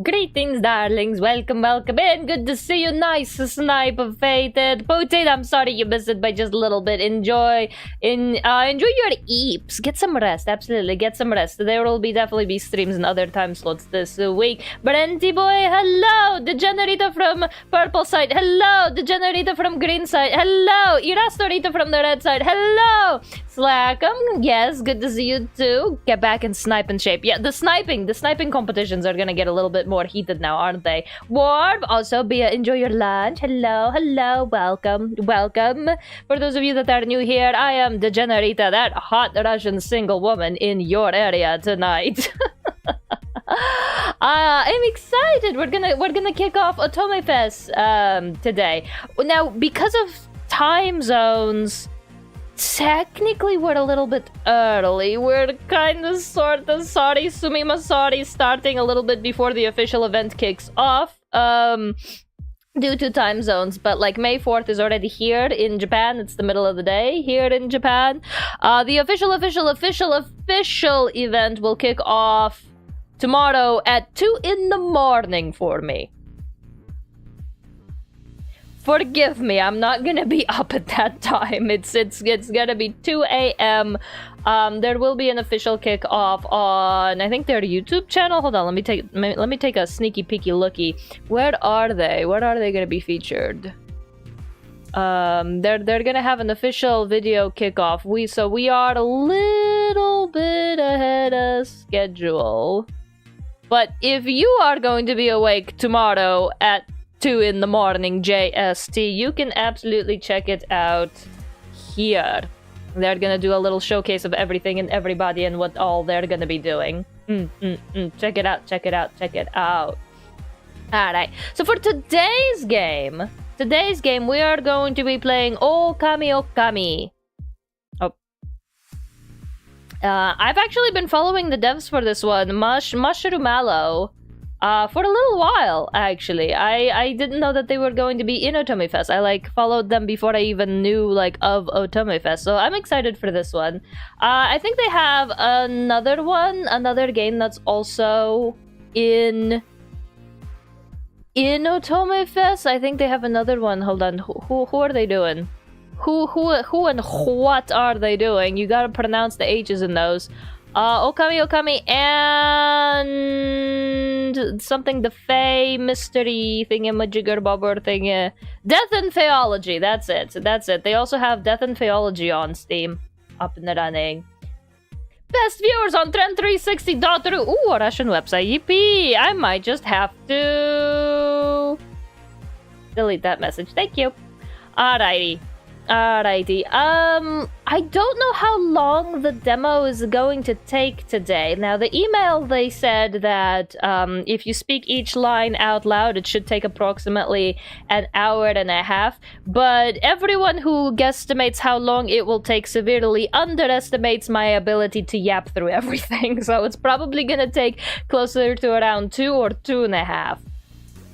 Greetings, darlings. Welcome in. Good to see you. Nice snipe of fated. Potato, I'm sorry you missed it by just a little bit. Enjoy your eeps. Get some rest. Absolutely, get some rest. There will definitely be streams in other time slots this week. Brenty boy, hello. 𝕮𝖆𝖙 from purple side. Hello. 𝕮𝖆𝖙 from green side. Hello. Irasto Rita from the red side. Hello. Slackum, yes, good to see you too. Get back and snipe in shape. Yeah, the sniping competitions are gonna get a little bit more heated now, aren't they? Warb, also enjoy your lunch. Hello, welcome. For those of you that are new here, I am 𝕮𝖆𝖙, that hot Russian single woman in your area tonight. I'm excited. We're gonna kick off Otome Fest today. Now, because of time zones, technically we're a little bit early. We're kind of sort of sorry, Sumima sorry, starting a little bit before the official event kicks off due to time zones, but like May 4th is already here in Japan. It's the middle of the day here in Japan. The official event will kick off tomorrow at 2 in the morning for me. Forgive me, I'm not gonna be up at that time. It's gonna be 2 a.m. There will be an official kickoff on, I think, their YouTube channel. Hold on, let me take a sneaky peeky looky. Where are they? Where are they gonna be featured? They're gonna have an official video kickoff. We are a little bit ahead of schedule. But if you are going to be awake tomorrow at 2 in the morning JST, you can absolutely check it out here. They're gonna do a little showcase of everything and everybody and what all they're gonna be doing. Check it out. Alright, so for today's game, we are going to be playing Okami. I've actually been following the devs for this one, Mushroom Mallow, for a little while, actually. I didn't know that they were going to be in Otome Fest. I followed them before I even knew of Otome Fest, so I'm excited for this one. I think they have another game that's also in Otome Fest. I think they have another one. Hold on, who are they doing? Who and what are they doing? You gotta pronounce the H's in those. Okami, and something, the Fae mystery thingamajigger bobber thing. 𝕮𝖆𝖙, that's it. They also have 𝕮𝖆𝖙 on Steam, up and running. Best viewers on trend360.ru. Ooh, a Russian website. Yippee! I might just have to delete that message. Thank you. Alrighty. I don't know how long the demo is going to take today. Now, the email, they said that if you speak each line out loud, it should take approximately an hour and a half. But everyone who guesstimates how long it will take severely underestimates my ability to yap through everything. So it's probably gonna take closer to around 2 or 2.5.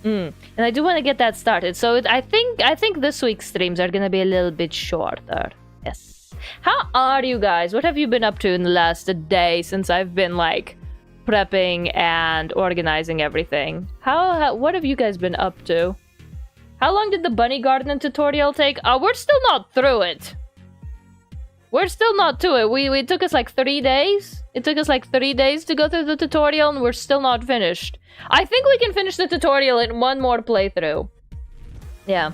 And I do want to get that started, so I think this week's streams are gonna be a little bit shorter. Yes. How are you guys? What have you been up to in the last day since I've been prepping and organizing everything? What have you guys been up to? How long did the bunny garden tutorial take? We're still not through it. We're still not to it. It took us 3 days. It took us 3 days to go through the tutorial, and we're still not finished. I think we can finish the tutorial in one more playthrough. Yeah.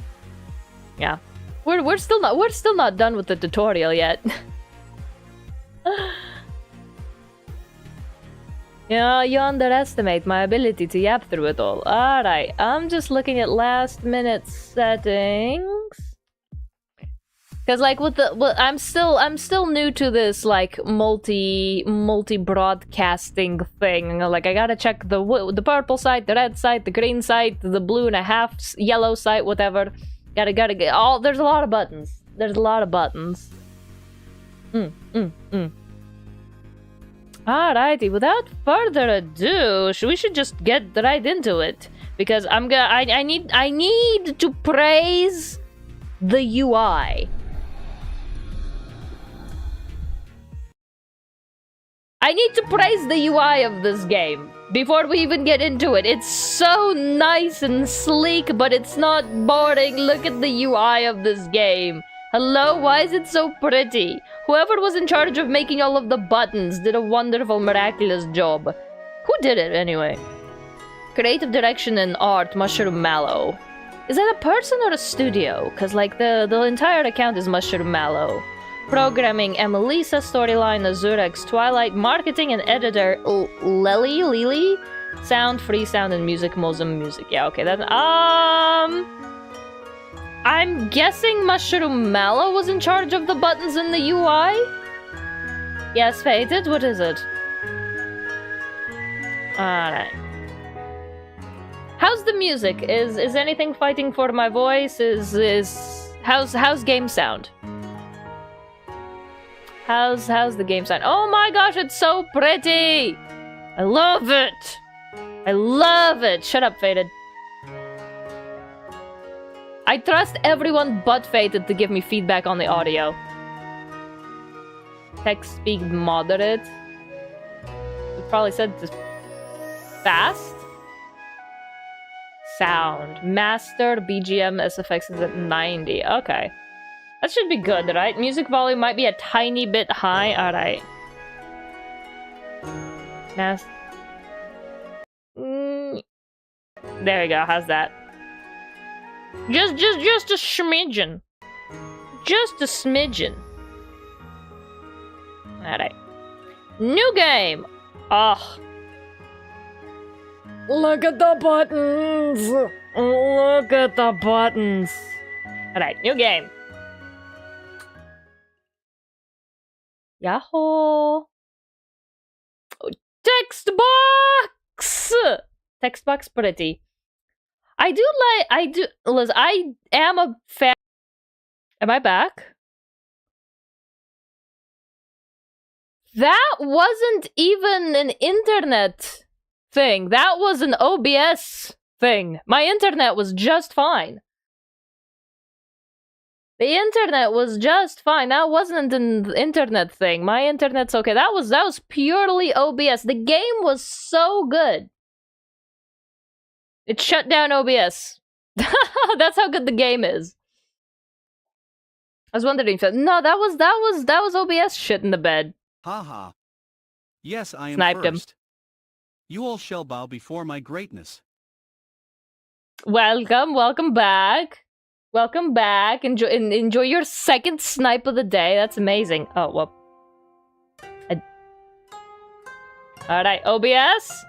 We're still not done with the tutorial yet. Yeah, you underestimate my ability to yap through it all. Alright, I'm just looking at last minute settings. Because I'm still new to this multi broadcasting thing. I gotta check the purple site, the red site, the green site, the blue and a half yellow site, whatever. Gotta get all. There's a lot of buttons. Alrighty, without further ado, we should just get right into it, because I need to praise the UI. I need to praise the UI of this game before we even get into it. It's so nice and sleek, but it's not boring. Look at the UI of this game. Hello, why is it so pretty? Whoever was in charge of making all of the buttons did a wonderful, miraculous job. Who did it, anyway? Creative direction and art, Mushroom Mallow. Is that a person or a studio? Because, like, the entire account is Mushroom Mallow. Programming, Emelisa, storyline, Azurex, Twilight, marketing and editor, Lily, sound, free sound, and music, Mosum music. Yeah, okay, then, I'm guessing Mushroom Mallow was in charge of the buttons in the UI? Yes, Fated, what is it? Alright. How's the music? Is anything fighting for my voice? How's game sound? How's the game sound? Oh my gosh, it's so pretty! I love it! I love it! Shut up, Fated. I trust everyone but Fated to give me feedback on the audio. Text speed moderate. It probably said just fast. Sound. Master BGM SFX is at 90. Okay. That should be good, right? Music volume might be a tiny bit high. Alright. There we go. How's that? Just a smidgen. Just a smidgen. Alright. New game! Oh. Look at the buttons! Look at the buttons! Alright, new game. Yahoo! Text box! Text box pretty. Liz, I am a fan. Am I back? That wasn't even an internet thing. That was an OBS thing. My internet was just fine. The internet was just fine. That wasn't an internet thing. My internet's okay. That was purely OBS. The game was so good. It shut down OBS. That's how good the game is. I was wondering if no, that was OBS shit in the bed. Haha. Yes, I am Sniped first. You all shall bow before my greatness. Welcome back. Welcome back. Enjoy your second snipe of the day. That's amazing. Oh, well. Alright, OBS.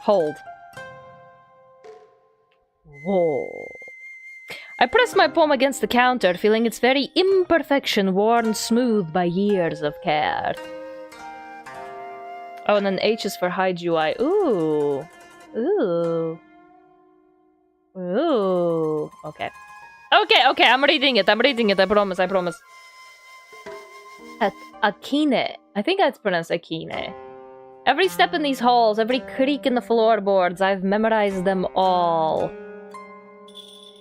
Hold. Whoa. I press my palm against the counter, feeling its very imperfection worn smooth by years of care. Oh, and then H is for hide UI. Ooh. Ooh. Ooh. Okay. Okay, I'm reading it. I promise. Akine. I think that's pronounced Akine. Every step in these halls, every creak in the floorboards, I've memorized them all.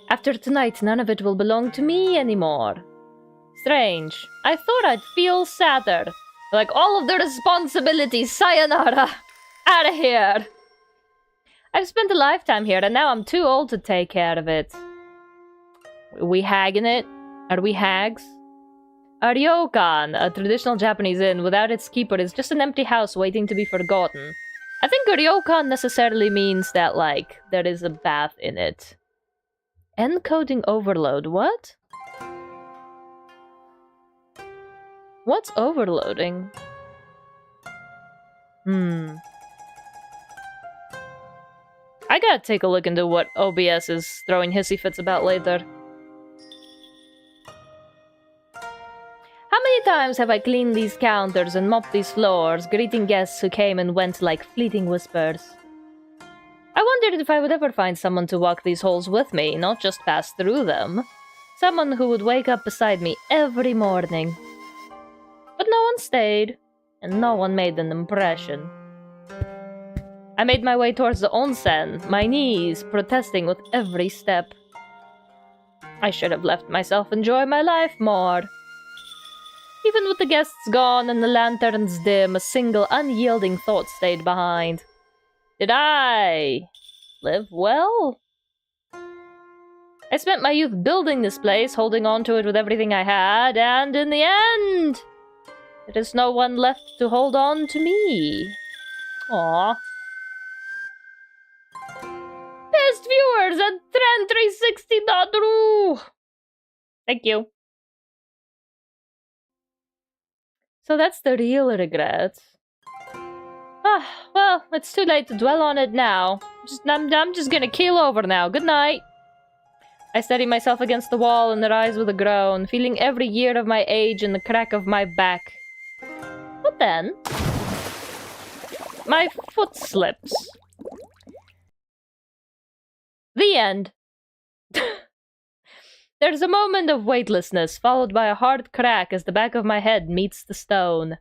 After tonight, none of it will belong to me anymore. Strange. I thought I'd feel sadder. Like all of the responsibilities, sayonara. Out of here. I've spent a lifetime here, and now I'm too old to take care of it. Are we hagging it? Are we hags? A ryokan, a traditional Japanese inn without its keeper, is just an empty house waiting to be forgotten. I think a ryokan necessarily means that, like, there is a bath in it. Encoding overload, what? What's overloading? I gotta take a look into what OBS is throwing hissy fits about later. How many times have I cleaned these counters and mopped these floors, greeting guests who came and went like fleeting whispers? I wondered if I would ever find someone to walk these halls with me, not just pass through them. Someone who would wake up beside me every morning. But no one stayed, and no one made an impression. I made my way towards the onsen, my knees protesting with every step. I should have left myself enjoy my life more. Even with the guests gone and the lanterns dim, a single unyielding thought stayed behind. Did I live well? I spent my youth building this place, holding on to it with everything I had, and in the end, there is no one left to hold on to me. Aww. Best viewers at Trend360.ru! Thank you. So that's the real regret. Ah, well, it's too late to dwell on it now. I'm just gonna keel over now. Good night. I steady myself against the wall and rise with a groan, feeling every year of my age in the crack of my back. But then, my foot slips. The end. There's a moment of weightlessness, followed by a hard crack as the back of my head meets the stone.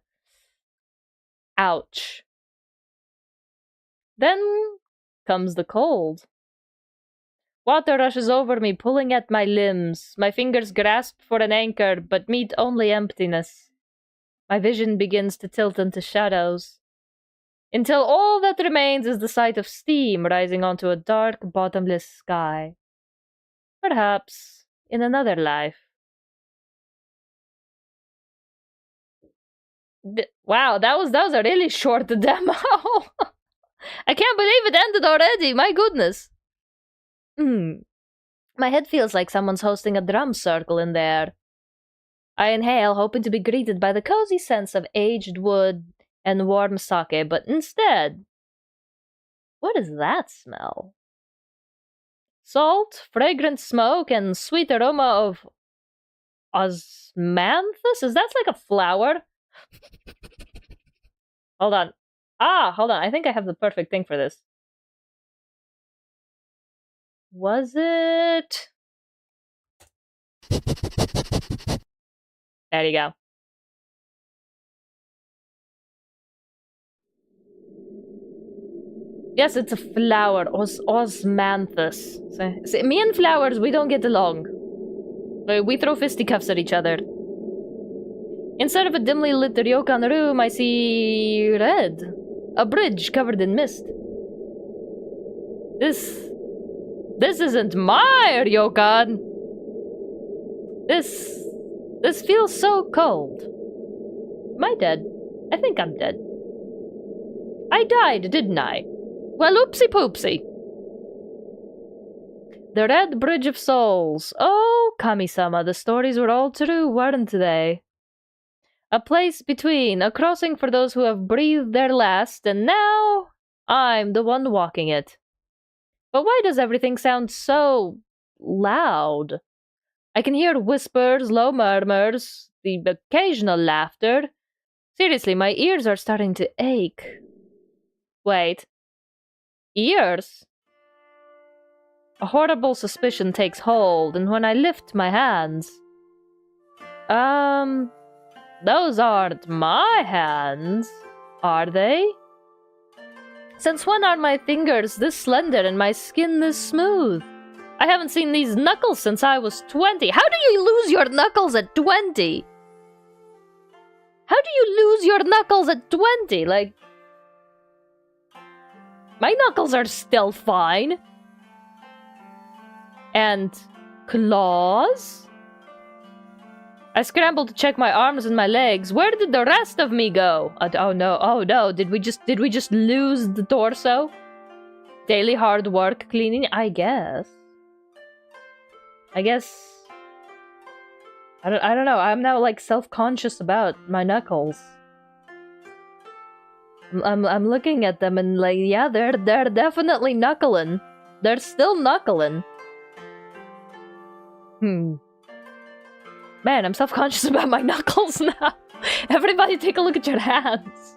Ouch. Then comes the cold. Water rushes over me, pulling at my limbs. My fingers grasp for an anchor, but meet only emptiness. My vision begins to tilt into shadows, until all that remains is the sight of steam rising onto a dark, bottomless sky. Perhaps in another life. Wow, that was a really short demo. I can't believe it ended already. My goodness. My head feels like someone's hosting a drum circle in there. I inhale, hoping to be greeted by the cozy sense of aged wood and warm sake, but instead, what is that smell? Salt, fragrant smoke, and sweet aroma of osmanthus? Is that like a flower? Hold on. Hold on. I think I have the perfect thing for this. Was it? There you go. Yes, it's a flower. Osmanthus. See, me and flowers, we don't get along. We throw fisticuffs at each other. Instead of a dimly lit ryokan room, I see red. A bridge covered in mist. This isn't my ryokan. This feels so cold. Am I dead? I think I'm dead. I died, didn't I? Well, oopsie poopsie. The Red Bridge of Souls. Oh, Kami-sama, the stories were all true, weren't they? A place between, a crossing for those who have breathed their last, and now I'm the one walking it. But why does everything sound so loud? I can hear whispers, low murmurs, the occasional laughter. Seriously, my ears are starting to ache. Wait. Ears? A horrible suspicion takes hold, and when I lift my hands... Those aren't my hands, are they? Since when are my fingers this slender and my skin this smooth? I haven't seen these knuckles since I was 20. How do you lose your knuckles at 20? How do you lose your knuckles at 20? Like... my knuckles are still fine. And... claws? I scrambled to check my arms and my legs. Where did the rest of me go? Oh no. Did we just lose the torso? Daily hard work cleaning? I guess. I don't know. I'm now like self-conscious about my knuckles. I'm looking at them and like, yeah, they're definitely knuckling. They're still knuckling. Man, I'm self-conscious about my knuckles now. Everybody take a look at your hands.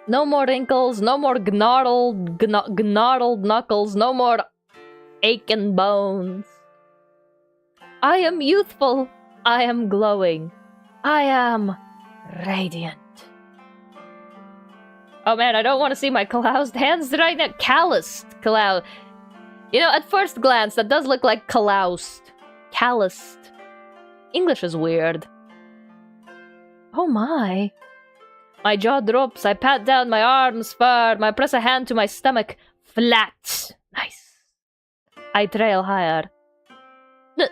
No more wrinkles, no more gnarled knuckles, no more aching bones. I am youthful. I am glowing. I am radiant. Oh man, I don't want to see my calloused hands right now. Calloused. You know, at first glance, that does look like calloused. Calloused. English is weird. Oh my. My jaw drops. I pat down my arms firm. I press a hand to my stomach. Flat. Nice. I trail higher. No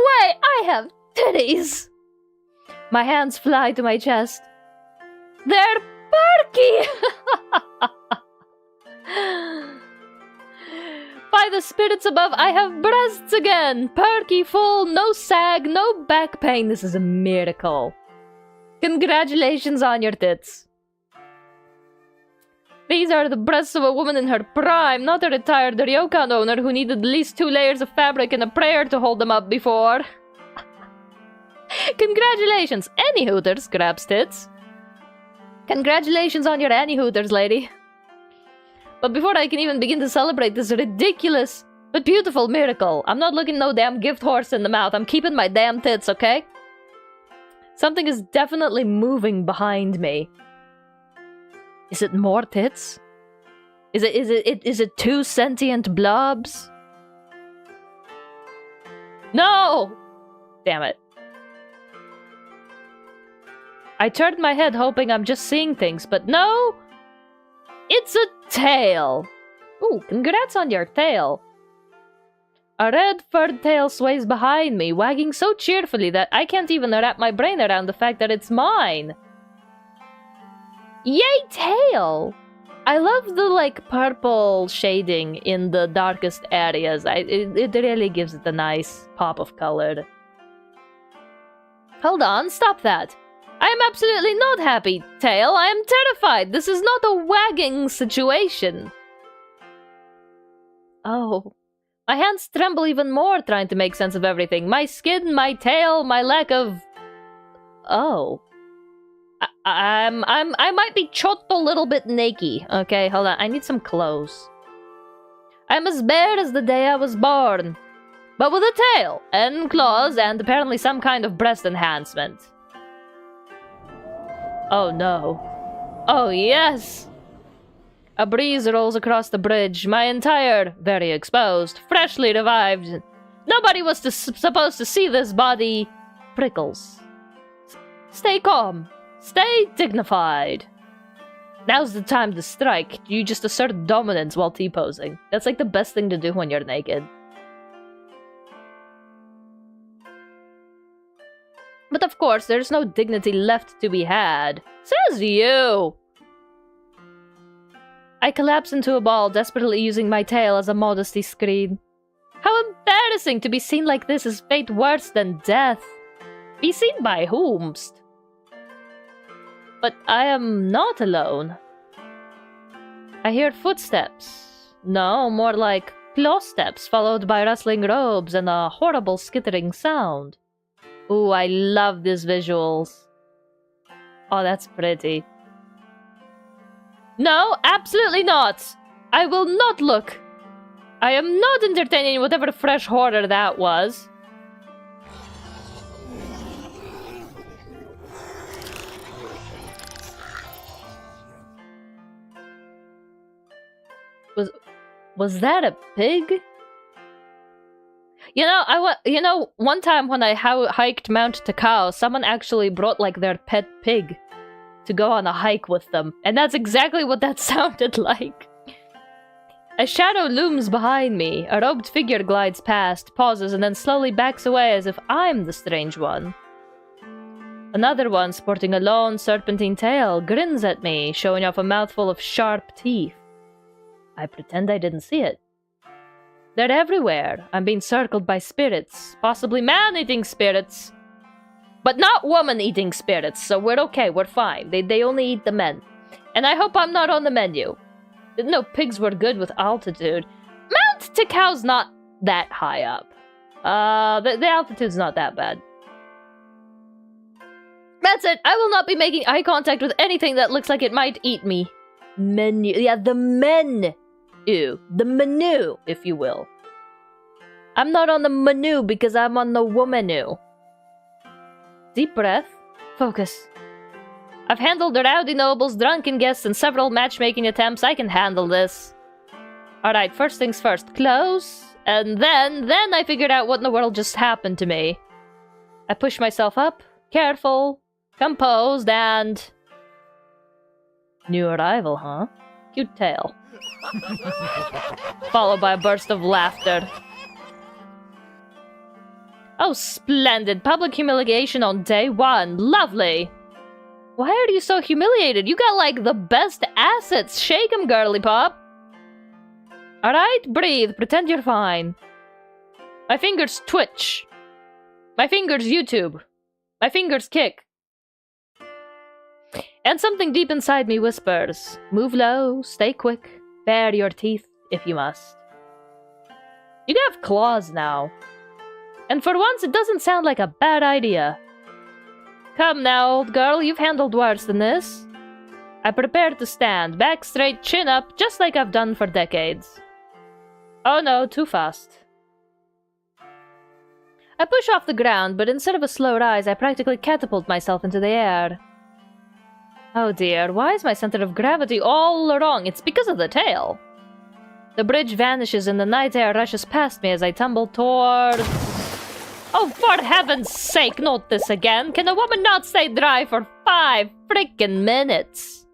way! I have titties! My hands fly to my chest. They're perky! By the spirits above, I have breasts again! Perky, full, no sag, no back pain. This is a miracle. Congratulations on your tits. These are the breasts of a woman in her prime, not a retired ryokan owner who needed at least 2 layers of fabric and a prayer to hold them up before. Congratulations! Any Hooters grabs tits. Congratulations on your Any Hooters, lady. But before I can even begin to celebrate this ridiculous but beautiful miracle, I'm not looking no damn gift horse in the mouth. I'm keeping my damn tits, okay? Something is definitely moving behind me. Is it more tits? Is it 2 sentient blobs? No! Damn it. I turned my head hoping I'm just seeing things, but no! It's a tail! Ooh, congrats on your tail. A red furred tail sways behind me, wagging so cheerfully that I can't even wrap my brain around the fact that it's mine. Yay, tail! I love the, like, purple shading in the darkest areas. It really gives it a nice pop of color. Hold on, stop that. I am absolutely not happy, tail. I am terrified. This is not a wagging situation. Oh. My hands tremble even more trying to make sense of everything. My skin, my tail, my lack of... Oh. I might be chot a little bit naked. Okay, hold on. I need some clothes. I'm as bare as the day I was born. But with a tail, and claws, and apparently some kind of breast enhancement. Oh no. Oh yes! A breeze rolls across the bridge. My entire, very exposed, freshly revived. Nobody was supposed to see this body. Prickles. Stay calm. Stay dignified. Now's the time to strike. You just assert dominance while T-posing. That's like the best thing to do when you're naked. But of course, there's no dignity left to be had. Says you! I collapse into a ball, desperately using my tail as a modesty screen. How embarrassing to be seen like this is fate worse than death. Be seen by whomst? But I am not alone. I hear footsteps. No, more like claw steps, followed by rustling robes and a horrible skittering sound. Ooh, I love these visuals. Oh, that's pretty. No, absolutely not! I will not look! I am not entertaining whatever fresh horror that was. Was that a pig? You know, one time when I hiked Mount Takao, someone actually brought, like, their pet pig to go on a hike with them. And that's exactly what that sounded like. A shadow looms behind me. A robed figure glides past, pauses, and then slowly backs away as if I'm the strange one. Another one, sporting a long serpentine tail, grins at me, showing off a mouthful of sharp teeth. I pretend I didn't see it. They're everywhere. I'm being circled by spirits. Possibly man-eating spirits. But not woman-eating spirits, so we're okay, we're fine. They only eat the men. And I hope I'm not on the menu. Didn't know pigs were good with altitude. Mount Takao's not that high up. The altitude's not that bad. That's it. I will not be making eye contact with anything that looks like it might eat me. Menu. Yeah, the men. Ew. The menu, if you will. I'm not on the menu because I'm on the womanu. Deep breath. Focus. I've handled the rowdy nobles, drunken guests, and several matchmaking attempts. I can handle this. Alright, first things first. Close. And then I figured out what in the world just happened to me. I push myself up. Careful. composed, and... New arrival, huh? Cute tail. Followed by a burst of laughter. Oh, splendid. Public humiliation on day 1. Lovely. Why are you so humiliated? You got, like, the best assets. Shake 'em, girly pop. Alright, breathe. Pretend you're fine. My fingers twitch. My fingers YouTube. My fingers kick. And something deep inside me whispers, move low, stay quick, bare your teeth if you must. You have claws now. And for once, it doesn't sound like a bad idea. Come now, old girl, you've handled worse than this. I prepare to stand, back straight, chin up, just like I've done for decades. Oh no, too fast. I push off the ground, but instead of a slow rise, I practically catapult myself into the air. Oh dear, why is my center of gravity all wrong? It's because of the tail. The bridge vanishes and the night air rushes past me as I tumble towards... Oh, for heaven's sake, not this again! Can a woman not stay dry for 5 freaking minutes?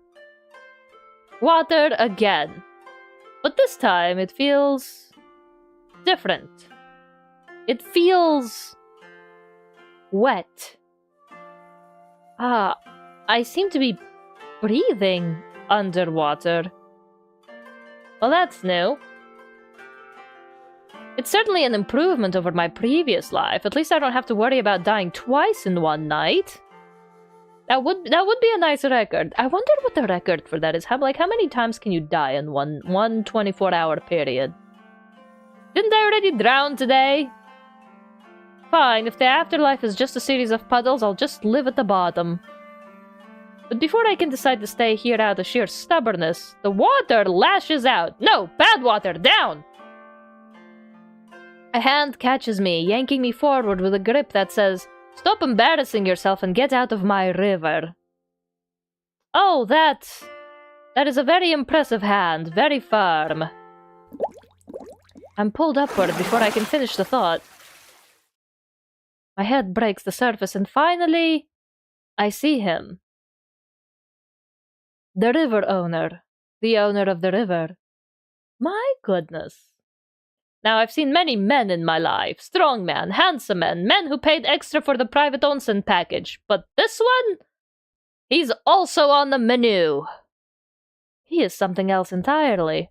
Water again. But this time it feels... different. It feels... wet. I seem to be breathing underwater. Well, that's new. It's certainly an improvement over my previous life. At least I don't have to worry about dying twice in one night. That would be a nice record. I wonder what the record for that is. How many times can you die in one 24-hour period? Didn't I already drown today? Fine, if the afterlife is just a series of puddles, I'll just live at the bottom. But before I can decide to stay here out of sheer stubbornness, the water lashes out. No, bad water, down! A hand catches me, yanking me forward with a grip that says, "Stop embarrassing yourself and get out of my river." Oh, that is a very impressive hand, very firm. I'm pulled upward before I can finish the thought. My head breaks the surface and finally, I see him. The river owner. The owner of the river. My goodness. Now, I've seen many men in my life. Strong men, handsome men, men who paid extra for the private onsen package. But this one? He's also on the menu. He is something else entirely.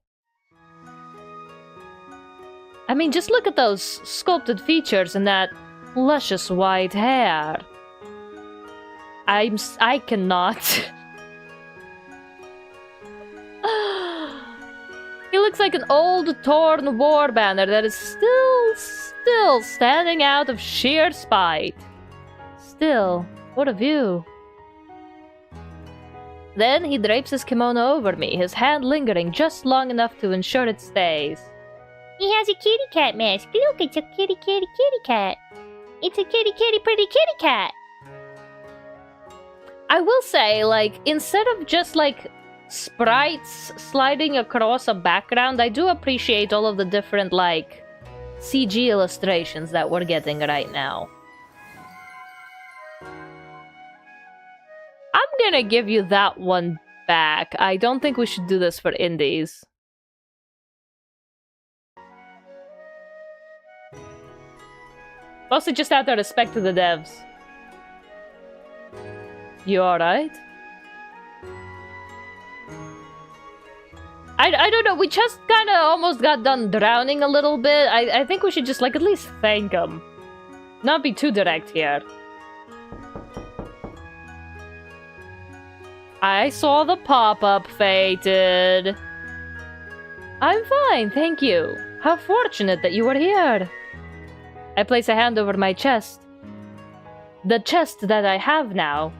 I mean, just look at those sculpted features and that luscious white hair. I cannot... He looks like an old, torn war banner that is still standing out of sheer spite. Still, what a view. Then he drapes his kimono over me, his hand lingering just long enough to ensure it stays. He has a kitty cat mask. Look, it's a kitty cat. It's a kitty pretty kitty cat. I will say, like, instead of just, like, sprites sliding across a background, I do appreciate all of the different, like, CG illustrations that we're getting right now. I'm gonna give you that one back. I don't think we should do this for indies. Mostly just out of respect to the devs. You alright? I don't know, we just kind of almost got done drowning a little bit. I think we should just, like, at least thank him. Not be too direct here. I saw the pop-up, Fated. I'm fine, thank you. How fortunate that you were here. I place a hand over my chest. The chest that I have now.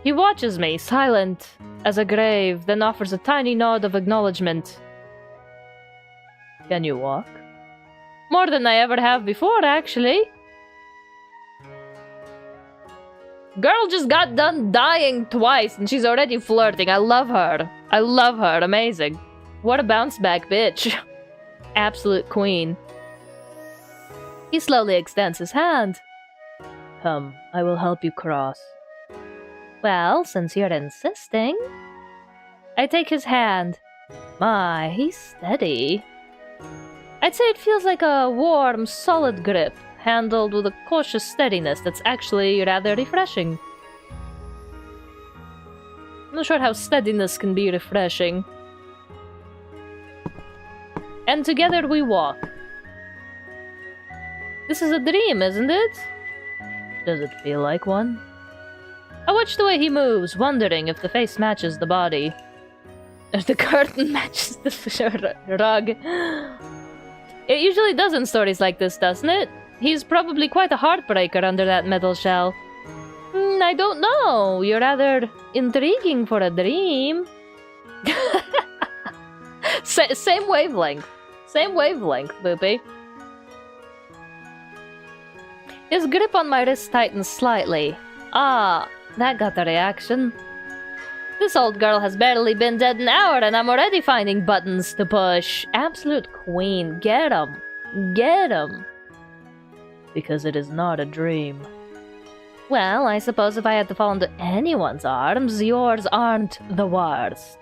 He watches me, silent as a grave, then offers a tiny nod of acknowledgement. Can you walk? More than I ever have before, actually. Girl just got done dying twice and she's already flirting. I love her. I love her. Amazing. What a bounce back bitch. Absolute queen. He slowly extends his hand. Come, I will help you cross. Well, since you're insisting... I take his hand. My, he's steady. I'd say it feels like a warm, solid grip, handled with a cautious steadiness that's actually rather refreshing. I'm not sure how steadiness can be refreshing. And together we walk. This is a dream, isn't it? Does it feel like one? I watch the way he moves, wondering if the face matches the body. If the curtain matches the rug. It usually does in stories like this, doesn't it? He's probably quite a heartbreaker under that metal shell. I don't know. You're rather intriguing for a dream. Same wavelength. Same wavelength, Boopy. His grip on my wrist tightens slightly. Ah, that got the reaction. This old girl has barely been dead an hour and I'm already finding buttons to push. Absolute queen. Get him. Get him. Because it is not a dream. Well, I suppose if I had to fall into anyone's arms, yours aren't the worst.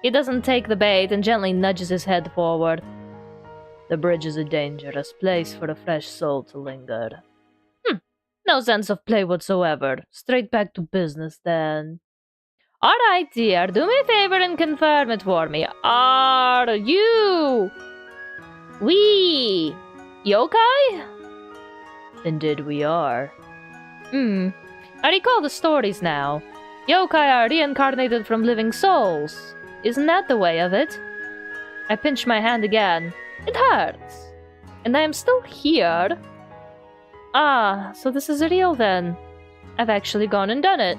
He doesn't take the bait and gently nudges his head forward. The bridge is a dangerous place for a fresh soul to linger. No sense of play whatsoever. Straight back to business, then. Alright, dear, do me a favor and confirm it for me. Are you... we... yokai? Indeed we are. I recall the stories now. Yokai are reincarnated from living souls. Isn't that the way of it? I pinch my hand again. It hurts. And I am still here. Ah, so this is real then. I've actually gone and done it.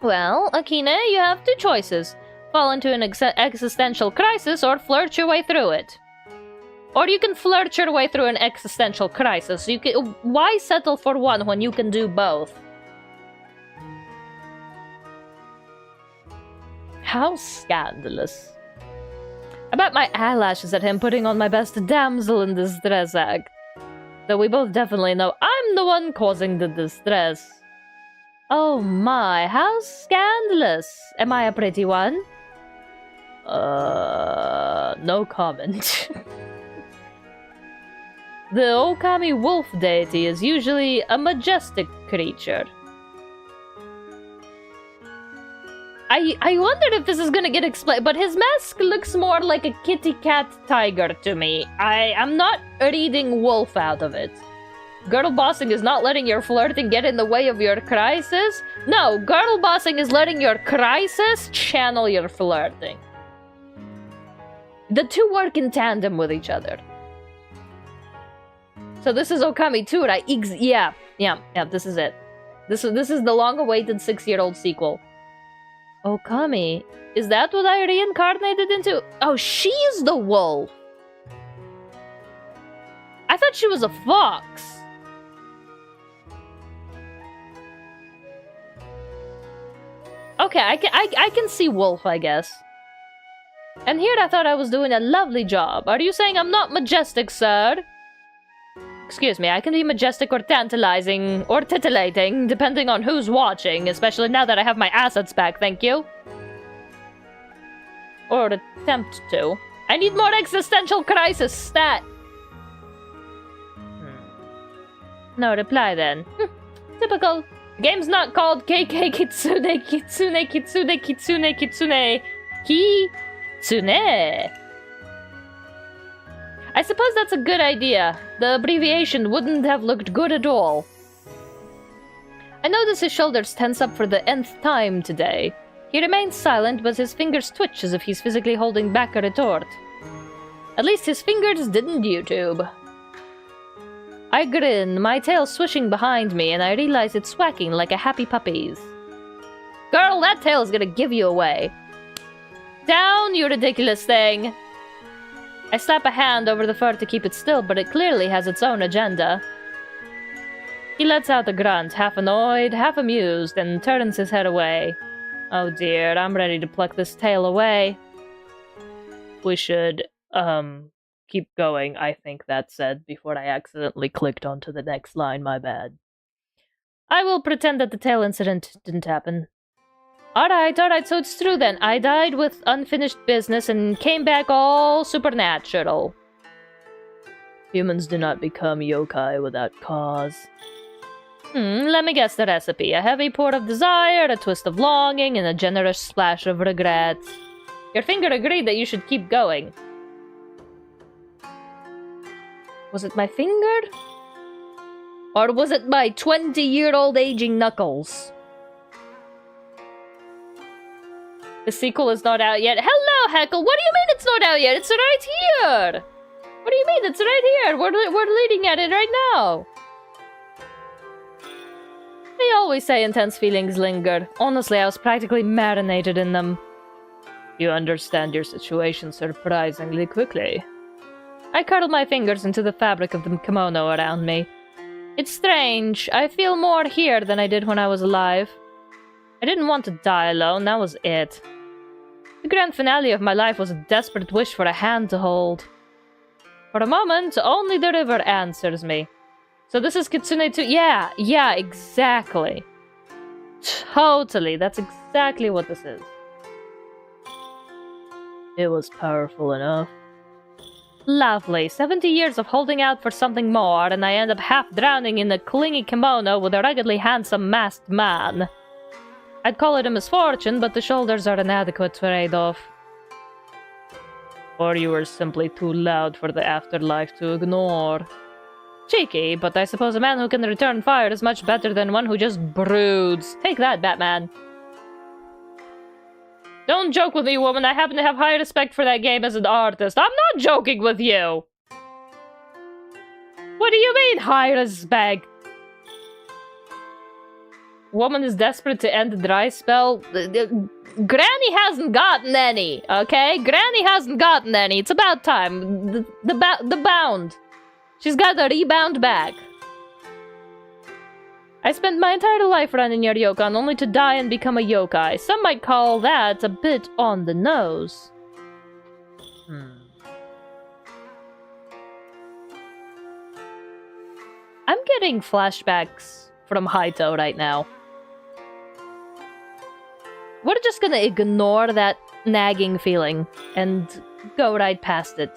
Well, Akine, you have two choices. Fall into an existential crisis or flirt your way through it. Or you can flirt your way through an existential crisis. Why settle for one when you can do both? How scandalous. I bat my eyelashes at him putting on my best damsel in distress act. Though we both definitely know I'm the one causing the distress. Oh my, how scandalous. Am I a pretty one? No comment. The Okami wolf deity is usually a majestic creature. I wonder if this is gonna get explained, but his mask looks more like a kitty cat tiger to me. I'm not reading wolf out of it. Girl bossing is not letting your flirting get in the way of your crisis. No, girl bossing is letting your crisis channel your flirting. The two work in tandem with each other. So this is Okami too, right? Yeah, this is it. This is the long-awaited 6-year-old sequel. Okami, is that what I reincarnated into? Oh, she's the wolf. I thought she was a fox. Okay, I can see wolf, I guess. And here I thought I was doing a lovely job. Are you saying I'm not majestic, sir? Excuse me, I can be majestic or tantalizing or titillating, depending on who's watching, especially now that I have my assets back, thank you. Or attempt to. I need more existential crisis stat. No reply then. Typical. Game's not called KK Kitsune Kitsune Kitsune Kitsune Kitsune Kitsune. I suppose that's a good idea. The abbreviation wouldn't have looked good at all. I notice his shoulders tense up for the nth time today. He remains silent, but his fingers twitch as if he's physically holding back a retort. At least his fingers didn't YouTube. I grin, my tail swishing behind me, and I realize it's swacking like a happy puppy's. Girl, that tail is gonna give you away. Down, you ridiculous thing! I slap a hand over the fur to keep it still, but it clearly has its own agenda. He lets out a grunt, half annoyed, half amused, and turns his head away. Oh dear, I'm ready to pluck this tail away. We should, keep going, I think that said, before I accidentally clicked onto the next line, my bad. I will pretend that the tail incident didn't happen. Alright, so it's true then. I died with unfinished business and came back all supernatural. Humans do not become yokai without cause. Let me guess the recipe. A heavy pour of desire, a twist of longing, and a generous splash of regret. Your finger agreed that you should keep going. Was it my finger? Or was it my 20-year-old aging knuckles? The sequel is not out yet. Hello, Heckle! What do you mean it's not out yet? It's right here! What do you mean? It's right here! We're leading at it right now! They always say intense feelings linger. Honestly, I was practically marinated in them. You understand your situation surprisingly quickly. I curled my fingers into the fabric of the kimono around me. It's strange. I feel more here than I did when I was alive. I didn't want to die alone, that was it. The grand finale of my life was a desperate wish for a hand to hold. For a moment, only the river answers me. So this is Kitsune too? Yeah, exactly. Totally, that's exactly what this is. It was powerful enough. Lovely. 70 years of holding out for something more, and I end up half drowning in a clingy kimono with a ruggedly handsome masked man. I'd call it a misfortune, but the shoulders are an adequate trade-off. Or you were simply too loud for the afterlife to ignore. Cheeky, but I suppose a man who can return fire is much better than one who just broods. Take that, Batman. Don't joke with me, woman. I happen to have high respect for that game as an artist. I'm not joking with you! What do you mean, high respect? Woman is desperate to end the dry spell. Granny hasn't gotten any, okay? Granny hasn't gotten any. It's about time. The bound. She's got the rebound back. I spent my entire life running your ryokan only to die and become a yokai. Some might call that a bit on the nose. I'm getting flashbacks from Haito right now. We're just gonna ignore that nagging feeling and go right past it.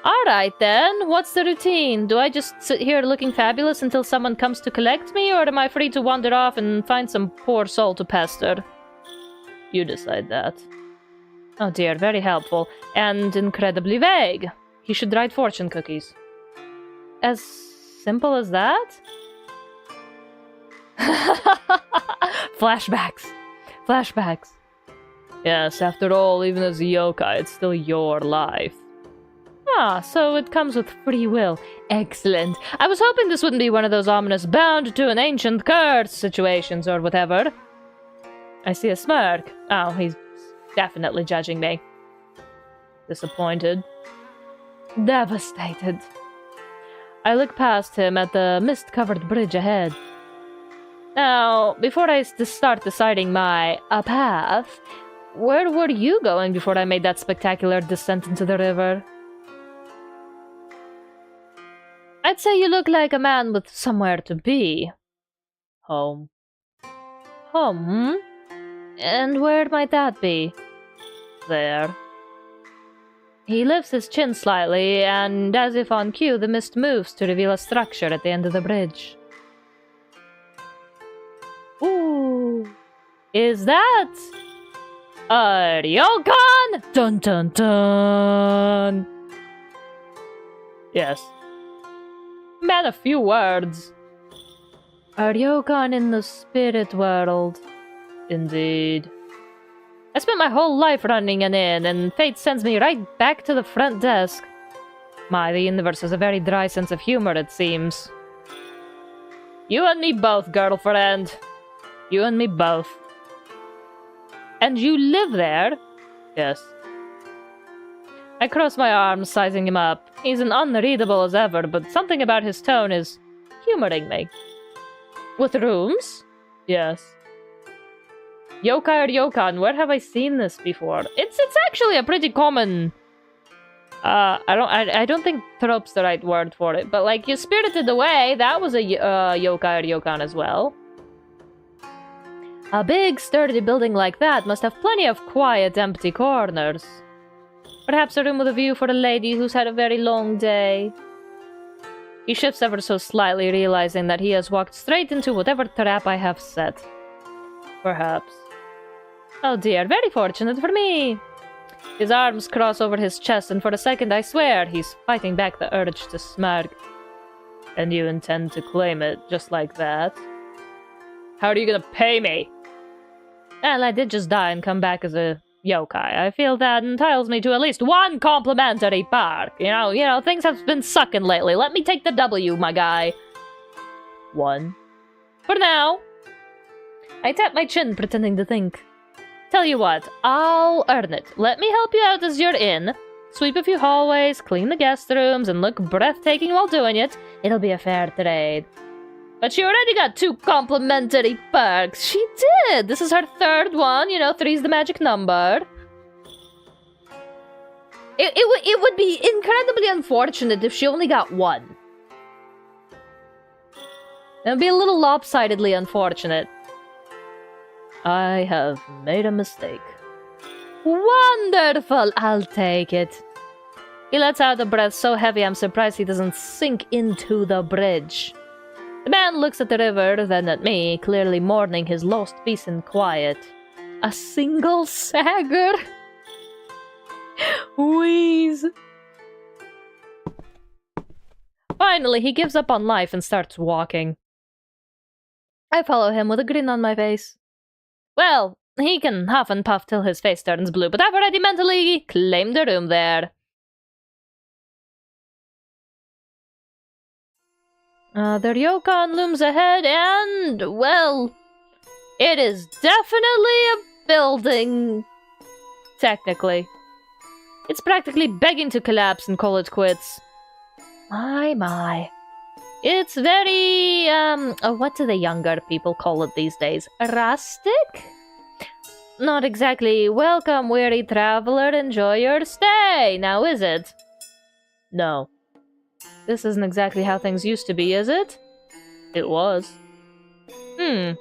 Alright then, what's the routine? Do I just sit here looking fabulous until someone comes to collect me, or am I free to wander off and find some poor soul to pester? You decide that. Oh dear, very helpful. And incredibly vague. He should write fortune cookies. As simple as that? Flashbacks. Flashbacks. Yes, after all, even as a yokai, it's still your life. Ah, so it comes with free will. Excellent. I was hoping this wouldn't be one of those ominous bound to an ancient curse situations or whatever. I see a smirk. Oh, he's definitely judging me. Disappointed. Devastated. I look past him at the mist-covered bridge ahead. Now, before I start deciding my path, where were you going before I made that spectacular descent into the river? I'd say you look like a man with somewhere to be. Home. Home? And where might that be? There. He lifts his chin slightly, and as if on cue, the mist moves to reveal a structure at the end of the bridge. Ooh. Is that a ryokan? Dun dun dun! Yes. Man, a few words. A ryokan in the spirit world. Indeed. I spent my whole life running an inn, and fate sends me right back to the front desk. My, the universe has a very dry sense of humor, it seems. You and me both, girlfriend. You and me both. And you live there? Yes. I cross my arms, sizing him up. He's as unreadable as ever, but something about his tone is humoring me. With rooms? Yes. Yokai or ryokan, where have I seen this before? It's actually a pretty common I don't think trope's the right word for it, but like, you spirited away, that was a yokai or ryokan as well. A big, sturdy building like that must have plenty of quiet, empty corners. Perhaps a room with a view for a lady who's had a very long day. He shifts ever so slightly, realizing that he has walked straight into whatever trap I have set. Perhaps. Oh dear, very fortunate for me. His arms cross over his chest, and for a second I swear he's fighting back the urge to smirk. And you intend to claim it, just like that? How are you gonna pay me? Well, I did just die and come back as a yokai. I feel that entitles me to at least one complimentary perk. You know, things have been sucking lately. Let me take the W, my guy. 1. For now. I tap my chin, pretending to think. Tell you what, I'll earn it. Let me help you out as you're in. Sweep a few hallways, clean the guest rooms, and look breathtaking while doing it. It'll be a fair trade. But she already got 2 complimentary perks. She did! This is her 3rd one. You know, 3's the magic number. It would be incredibly unfortunate if she only got 1. It would be a little lopsidedly unfortunate. I have made a mistake. Wonderful! I'll take it. He lets out a breath so heavy I'm surprised he doesn't sink into the bridge. The man looks at the river, then at me, clearly mourning his lost peace and quiet. A single sagger? Wheeze. Finally, he gives up on life and starts walking. I follow him with a grin on my face. Well, he can huff and puff till his face turns blue, but I've already mentally claimed a room there. The ryokan looms ahead, and, well, it is definitely a building. Technically. It's practically begging to collapse and call it quits. My. It's very, what do the younger people call it these days? Rustic? Not exactly, welcome, weary traveler, enjoy your stay, now is it? No. This isn't exactly how things used to be, is it? It was. Did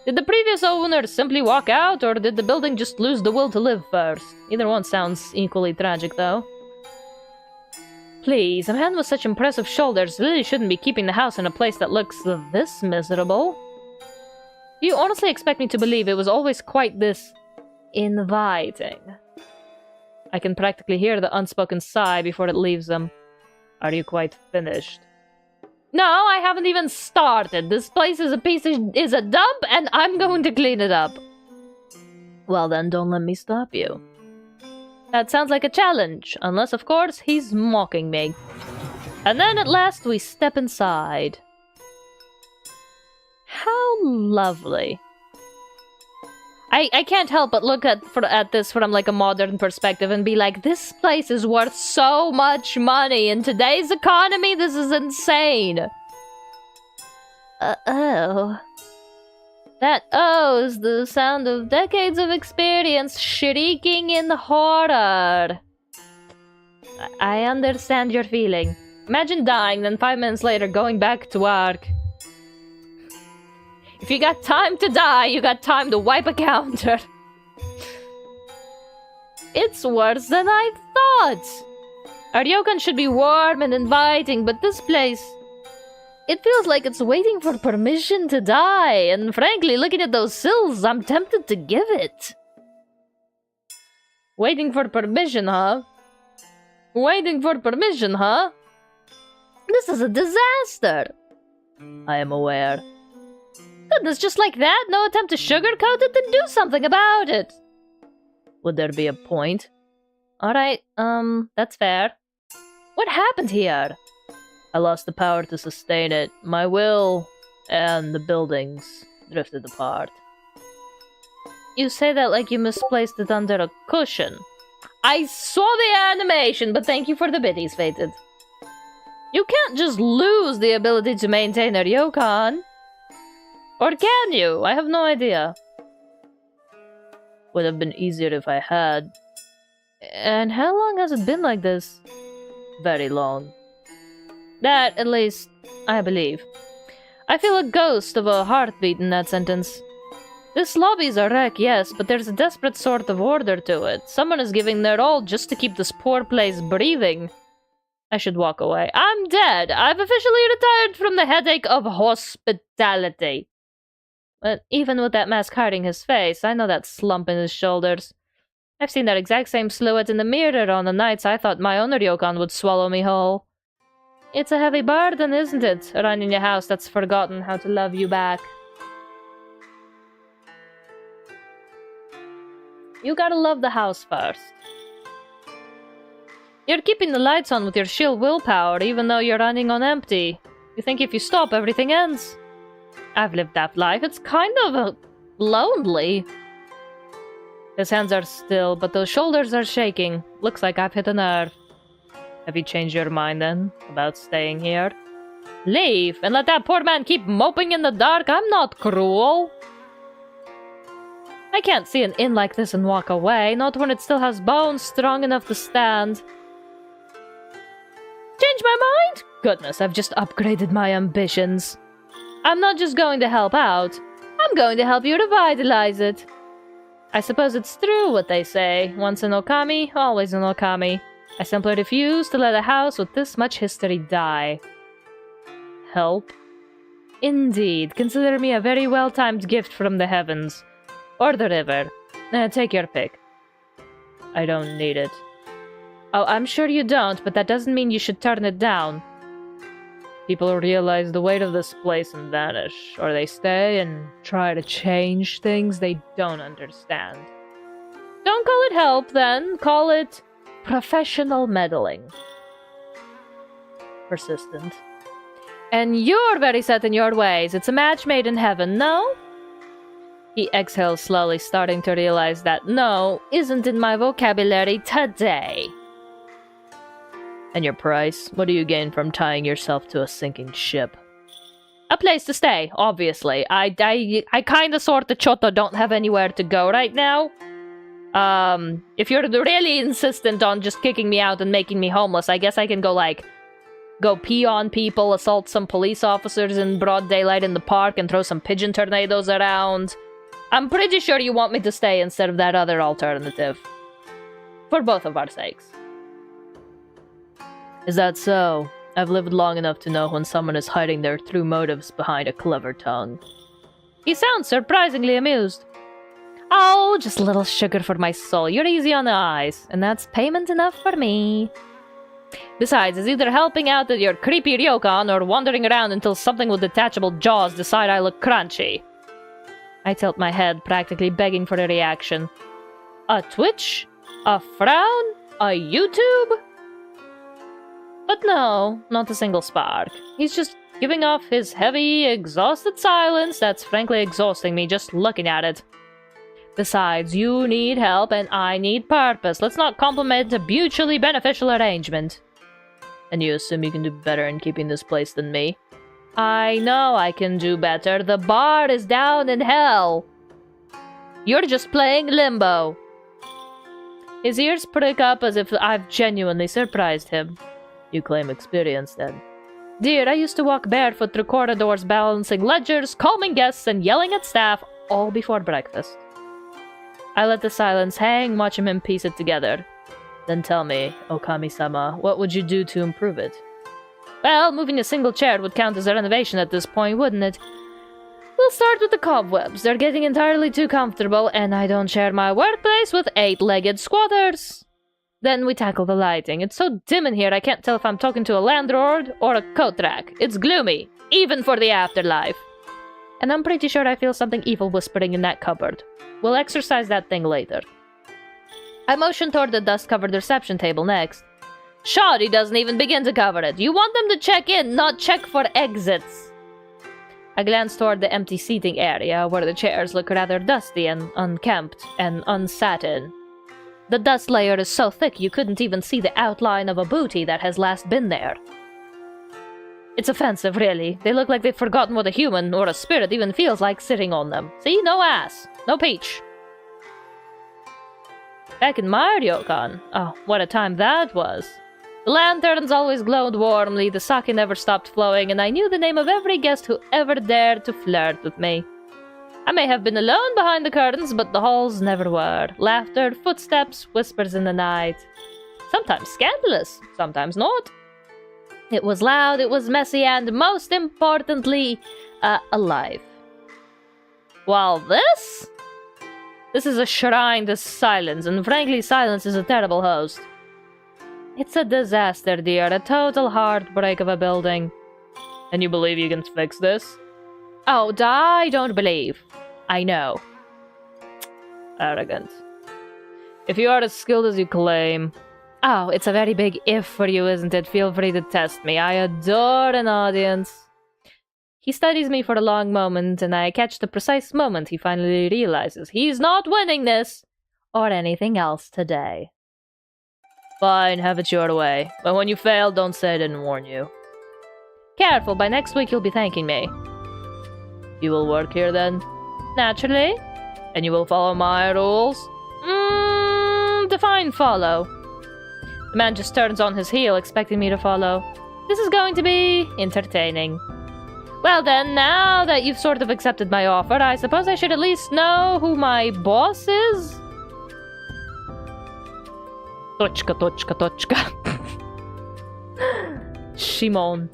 the previous owner simply walk out, or did the building just lose the will to live first? Either one sounds equally tragic, though. Please, a man with such impressive shoulders really shouldn't be keeping the house in a place that looks this miserable. Do you honestly expect me to believe it was always quite this inviting? I can practically hear the unspoken sigh before it leaves him. Are you quite finished? No, I haven't even started. This place is a dump, and I'm going to clean it up. Well then, don't let me stop you. That sounds like a challenge, unless, of course, he's mocking me. And then, at last, we step inside. How lovely. I can't help but look at this from, like, a modern perspective and be like, this place is worth so much money. In today's economy, this is insane. Oh. That is the sound of decades of experience shrieking in horror. I understand your feeling. Imagine dying, then 5 minutes later going back to work. If you got time to die, you got time to wipe a counter. It's worse than I thought. Our ryokan should be warm and inviting, but this place... it feels like it's waiting for permission to die, and frankly, looking at those sills, I'm tempted to give it. Waiting for permission, huh? Waiting for permission, huh? This is a disaster. I am aware. Goodness, just like that? No attempt to sugarcoat it? Then do something about it. Would there be a point? Alright, that's fair. What happened here? I lost the power to sustain it. My will and the buildings drifted apart. You say that like you misplaced it under a cushion. I saw the animation, but thank you for the biddies, Fated. You can't just lose the ability to maintain a ryokan. Or can you? I have no idea. Would have been easier if I had. And how long has it been like this? Very long. That, at least, I believe. I feel a ghost of a heartbeat in that sentence. This lobby's a wreck, yes, but there's a desperate sort of order to it. Someone is giving their all just to keep this poor place breathing. I should walk away. I'm dead. I've officially retired from the headache of hospitality. But even with that mask hiding his face, I know that slump in his shoulders. I've seen that exact same silhouette in the mirror on the nights I thought my owner Ryokan would swallow me whole. It's a heavy burden, isn't it? Running a house that's forgotten how to love you back. You gotta love the house first. You're keeping the lights on with your sheer willpower, even though you're running on empty. You think if you stop, everything ends. I've lived that life. It's kind of lonely. His hands are still, but those shoulders are shaking. Looks like I've hit a nerve. Have you changed your mind, then, about staying here? Leave, and let that poor man keep moping in the dark? I'm not cruel. I can't see an inn like this and walk away, not when it still has bones strong enough to stand. Change my mind? Goodness, I've just upgraded my ambitions. I'm not just going to help out. I'm going to help you revitalize it. I suppose it's true what they say. Once an Okami, always an Okami. I simply refuse to let a house with this much history die. Help? Indeed. Consider me a very well-timed gift from the heavens. Or the river. Take your pick. I don't need it. Oh, I'm sure you don't, but that doesn't mean you should turn it down. People realize the weight of this place and vanish, or they stay and try to change things they don't understand. Don't call it help, then. Call it professional meddling. Persistent. And you're very set in your ways. It's a match made in heaven, no? He exhales slowly, starting to realize that no isn't in my vocabulary today. And your price? What do you gain from tying yourself to a sinking ship? A place to stay, obviously. I kinda sorta choto don't have anywhere to go right now. If you're really insistent on just kicking me out and making me homeless, I guess I can go pee on people, assault some police officers in broad daylight in the park, and throw some pigeon tornadoes around. I'm pretty sure you want me to stay instead of that other alternative. For both of our sakes. Is that so? I've lived long enough to know when someone is hiding their true motives behind a clever tongue. He sounds surprisingly amused. Oh, just a little sugar for my soul. You're easy on the eyes, and that's payment enough for me. Besides, it's either helping out at your creepy ryokan or wandering around until something with detachable jaws decide I look crunchy. I tilt my head, practically begging for a reaction. A twitch? A frown? A YouTube? But no, not a single spark. He's just giving off his heavy, exhausted silence that's frankly exhausting me just looking at it. Besides, you need help and I need purpose. Let's not compliment a mutually beneficial arrangement. And you assume you can do better in keeping this place than me? I know I can do better. The bar is down in hell. You're just playing limbo. His ears prick up as if I've genuinely surprised him. You claim experience, then. Dear, I used to walk barefoot through corridors, balancing ledgers, calming guests, and yelling at staff, all before breakfast. I let the silence hang, watching him piece it together. Then tell me, Okami-sama, what would you do to improve it? Well, moving a single chair would count as a renovation at this point, wouldn't it? We'll start with the cobwebs. They're getting entirely too comfortable, and I don't share my workplace with 8-legged squatters. Then we tackle the lighting. It's so dim in here I can't tell if I'm talking to a landlord or a coat rack. It's gloomy, even for the afterlife. And I'm pretty sure I feel something evil whispering in that cupboard. We'll exercise that thing later. I motion toward the dust-covered reception table next. Shoddy doesn't even begin to cover it. You want them to check in, not check for exits. I glance toward the empty seating area, where the chairs look rather dusty and unkempt and unsatin. The dust layer is so thick you couldn't even see the outline of a booty that has last been there. It's offensive, really. They look like they've forgotten what a human or a spirit even feels like sitting on them. See? No ass. No peach. Back in my ryokan. Oh, what a time that was. The lanterns always glowed warmly, the sake never stopped flowing, and I knew the name of every guest who ever dared to flirt with me. I may have been alone behind the curtains, but the halls never were. Laughter, footsteps, whispers in the night. Sometimes scandalous, sometimes not. It was loud, it was messy, and most importantly, alive. While this is a shrine to silence, and frankly, silence is a terrible host. It's a disaster, dear, a total heartbreak of a building. And you believe you can fix this? Oh, I don't believe. I know. Arrogant. If you are as skilled as you claim... Oh, it's a very big if for you, isn't it? Feel free to test me. I adore an audience. He studies me for a long moment, and I catch the precise moment he finally realizes he's not winning this or anything else today. Fine, have it your way. But when you fail, don't say I didn't warn you. Careful, by next week you'll be thanking me. You will work here then? Naturally. And you will follow my rules? Define follow. The man just turns on his heel, expecting me to follow. This is going to be entertaining. Well then, now that you've sort of accepted my offer, I suppose I should at least know who my boss is? Tochka, tochka, tochka. Shimon.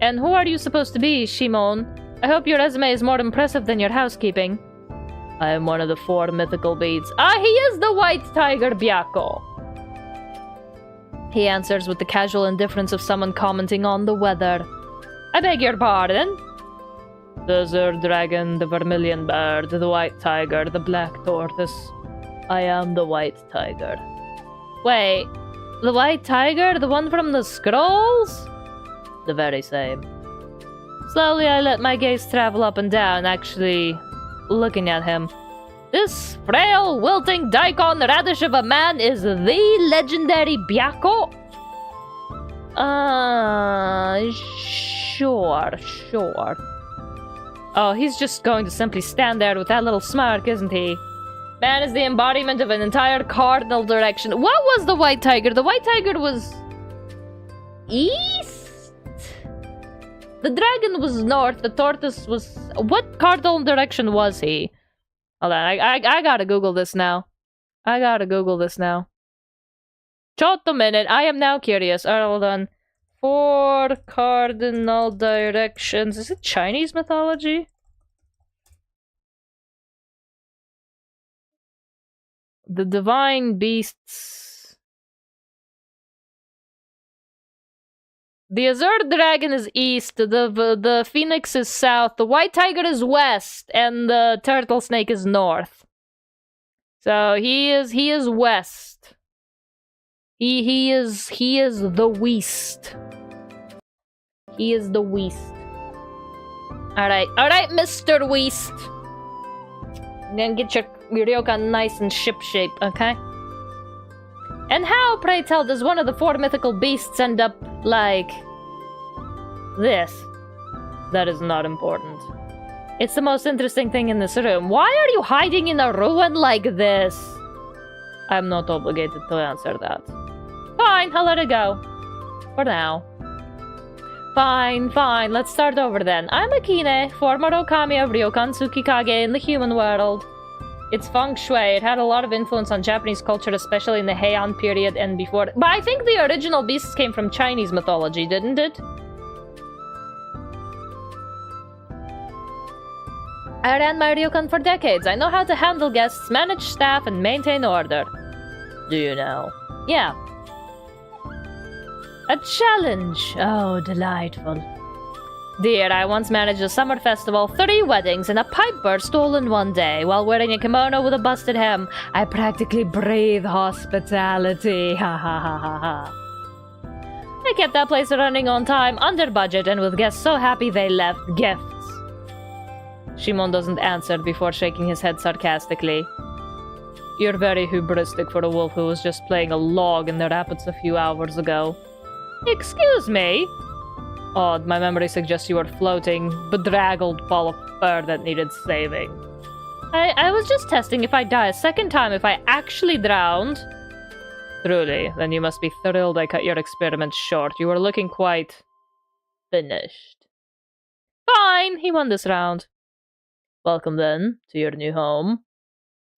And who are you supposed to be, Shimon? I hope your resume is more impressive than your housekeeping. I am one of the 4 mythical beasts. Ah, he is the white tiger Byakko. He answers with the casual indifference of someone commenting on the weather. I beg your pardon? The Zer dragon, the vermilion bird, the white tiger, the black tortoise. I am the white tiger. Wait, the white tiger? The one from the scrolls? The very same. Slowly I let my gaze travel up and down, actually looking at him. This frail, wilting daikon radish of a man is the legendary Byakko? Sure. Oh, he's just going to simply stand there with that little smirk, isn't he? Man is the embodiment of an entire cardinal direction. What was the white tiger? The white tiger was... east? The dragon was north, the tortoise was... What cardinal direction was he? Hold on, I gotta Google this now. Just a minute, I am now curious. Hold on. 4 cardinal directions. Is it Chinese mythology? The divine beasts. The azure dragon is east, the phoenix is south, the white tiger is west, and the turtle snake is north. So he is west. He is the west. He is the west. Alright, Mr. West. Then get your ryokan nice and ship-shape, okay? And how, pray tell, does one of the 4 mythical beasts end up like this? That is not important. It's the most interesting thing in this room. Why are you hiding in a ruin like this? I'm not obligated to answer that. Fine, I'll let it go. For now. Fine. Let's start over then. I'm Akine, former Okami of Ryokan Tsukikage in the human world. It's feng shui. It had a lot of influence on Japanese culture, especially in the Heian period and before. But I think the original beasts came from Chinese mythology, didn't it? I ran my ryokan for decades. I know how to handle guests, manage staff, and maintain order. Do you know? Yeah. A challenge. Oh, delightful. Dear, I once managed a summer festival, 3 weddings, and a pipe burst all in one day. While wearing a kimono with a busted hem, I practically breathe hospitality. Ha ha ha ha ha. I kept that place running on time, under budget, and with guests so happy they left gifts. Shimon doesn't answer before shaking his head sarcastically. You're very hubristic for a wolf who was just playing a log in the rapids a few hours ago. Excuse me? Odd, my memory suggests you were floating, bedraggled ball of fur that needed saving. I was just testing if I die a second time if I actually drowned. Truly, then you must be thrilled I cut your experiment short. You were looking quite... finished. Fine, he won this round. Welcome then, to your new home.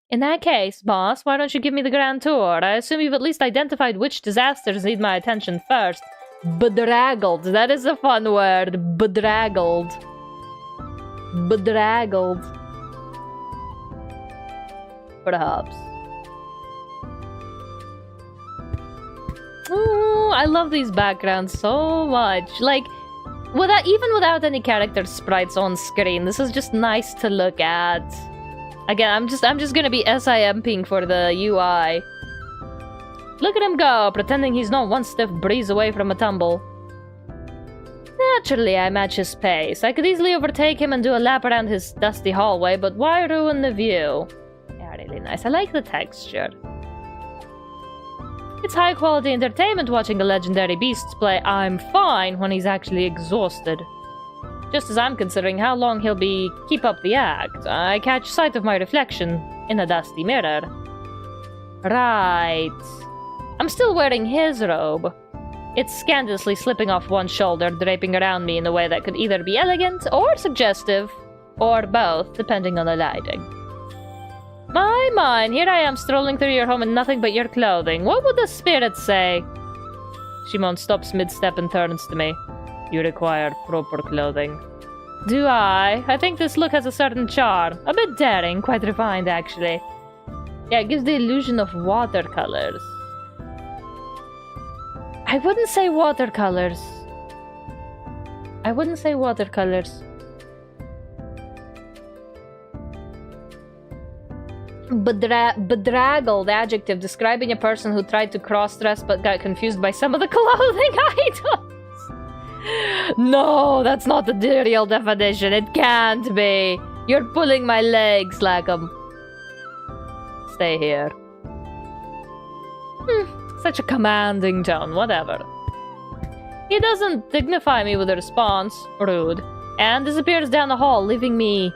In that case, boss, why don't you give me the grand tour? I assume you've at least identified which disasters need my attention first. Bedraggled. That is a fun word. Bedraggled. Bedraggled. Perhaps. Ooh, I love these backgrounds so much. Like, even without any character sprites on screen, this is just nice to look at. Again, I'm just gonna be SIMPing for the UI. Look at him go, pretending he's not one stiff breeze away from a tumble. Naturally, I match his pace. I could easily overtake him and do a lap around his dusty hallway, but why ruin the view? Yeah, really nice. I like the texture. It's high-quality entertainment watching a legendary beast play I'm fine when he's actually exhausted. Just as I'm considering how long he'll keep up the act, I catch sight of my reflection in a dusty mirror. Right. I'm still wearing his robe. It's scandalously slipping off one shoulder, draping around me in a way that could either be elegant or suggestive, or both, depending on the lighting. My, here I am strolling through your home in nothing but your clothing. What would the spirits say? Shimon stops mid-step and turns to me. You require proper clothing. Do I? I think this look has a certain charm. A bit daring, quite refined actually. Yeah, it gives the illusion of watercolors. I wouldn't say watercolors. I wouldn't say watercolors. Bedraggled adjective describing a person who tried to cross-dress but got confused by some of the clothing items. No, that's not the real definition. It can't be. You're pulling my legs, Lackham. Stay here. Such a commanding tone, whatever. He doesn't dignify me with a response, rude, and disappears down the hall, leaving me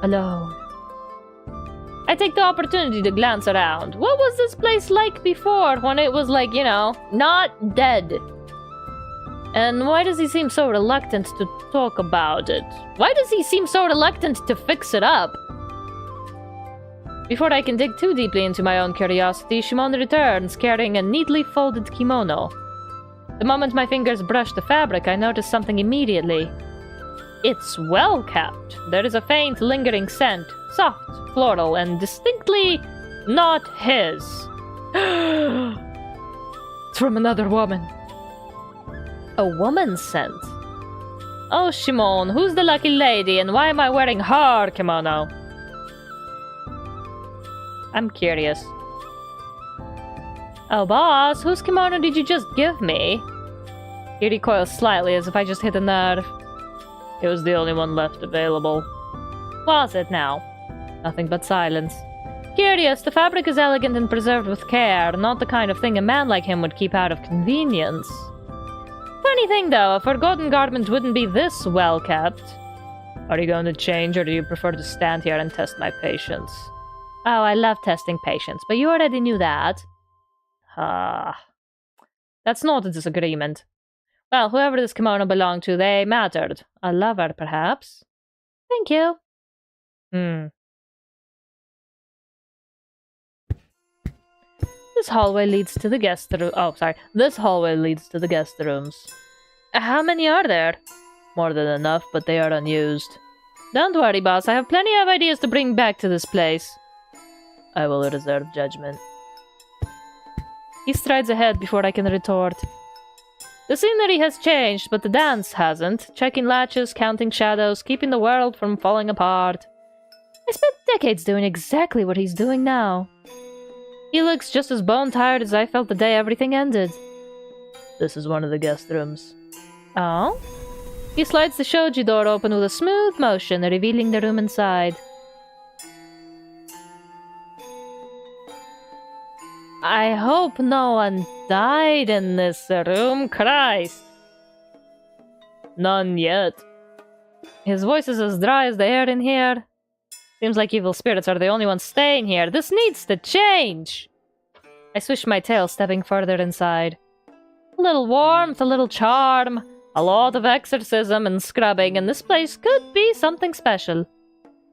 alone. I take the opportunity to glance around. What was this place like before, when it was like, you know, not dead? And why does he seem so reluctant to talk about it? Why does he seem so reluctant to fix it up? Before I can dig too deeply into my own curiosity, Shimon returns, carrying a neatly folded kimono. The moment my fingers brush the fabric, I notice something immediately. It's well kept. There is a faint, lingering scent, soft, floral, and distinctly not his. It's from another woman. A woman's scent. Oh, Shimon, who's the lucky lady, and why am I wearing her kimono? I'm curious. Oh, boss, whose kimono did you just give me? He recoils slightly as if I just hit a nerve. It was the only one left available. Was it now? Nothing but silence. Curious, the fabric is elegant and preserved with care, not the kind of thing a man like him would keep out of convenience. Funny thing though, a forgotten garment wouldn't be this well kept. Are you going to change, or do you prefer to stand here and test my patience? Oh, I love testing patience, but you already knew that. That's not a disagreement. Well, whoever this kimono belonged to, they mattered. A lover, perhaps? Thank you. This hallway leads to the guest room. Oh, sorry. This hallway leads to the guest rooms. How many are there? More than enough, but they are unused. Don't worry, boss. I have plenty of ideas to bring back to this place. I will reserve judgment. He strides ahead before I can retort. The scenery has changed, but the dance hasn't. Checking latches, counting shadows, keeping the world from falling apart. I spent decades doing exactly what he's doing now. He looks just as bone-tired as I felt the day everything ended. This is one of the guest rooms. Oh? He slides the shoji door open with a smooth motion, revealing the room inside. I hope no one died in this room, Christ. None yet. His voice is as dry as the air in here. Seems like evil spirits are the only ones staying here. This needs to change! I swished my tail, stepping further inside. A little warmth, a little charm, a lot of exorcism and scrubbing, and this place could be something special.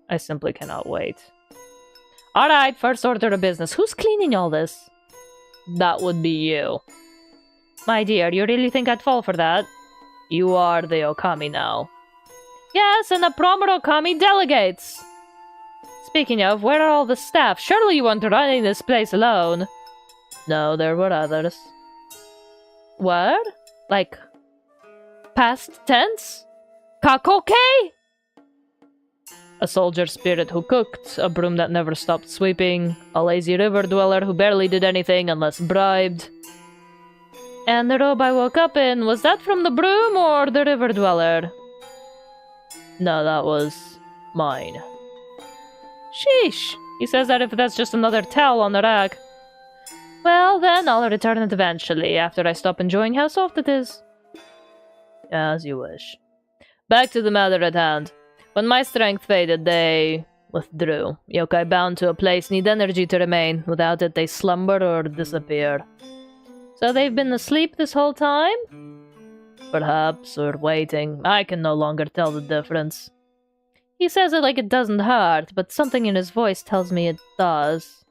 I simply cannot wait. Alright, first order of business. Who's cleaning all this? That would be you. My dear, you really think I'd fall for that? You are the Okami now. Yes, and the proper Okami delegates. Speaking of, where are all the staff? Surely you weren't running this place alone. No, there were others. What? Like, past tense? Kakoke? A soldier spirit who cooked, a broom that never stopped sweeping, a lazy river dweller who barely did anything unless bribed. And the robe I woke up in, was that from the broom or the river dweller? No, that was mine. Sheesh. He says that if that's just another towel on the rack. Well, then I'll return it eventually, after I stop enjoying how soft it is. As you wish. Back to the matter at hand. When my strength faded, they withdrew. Yokai bound to a place need energy to remain. Without it, they slumber or disappear. So they've been asleep this whole time? Perhaps, or waiting. I can no longer tell the difference. He says it like it doesn't hurt, but something in his voice tells me it does.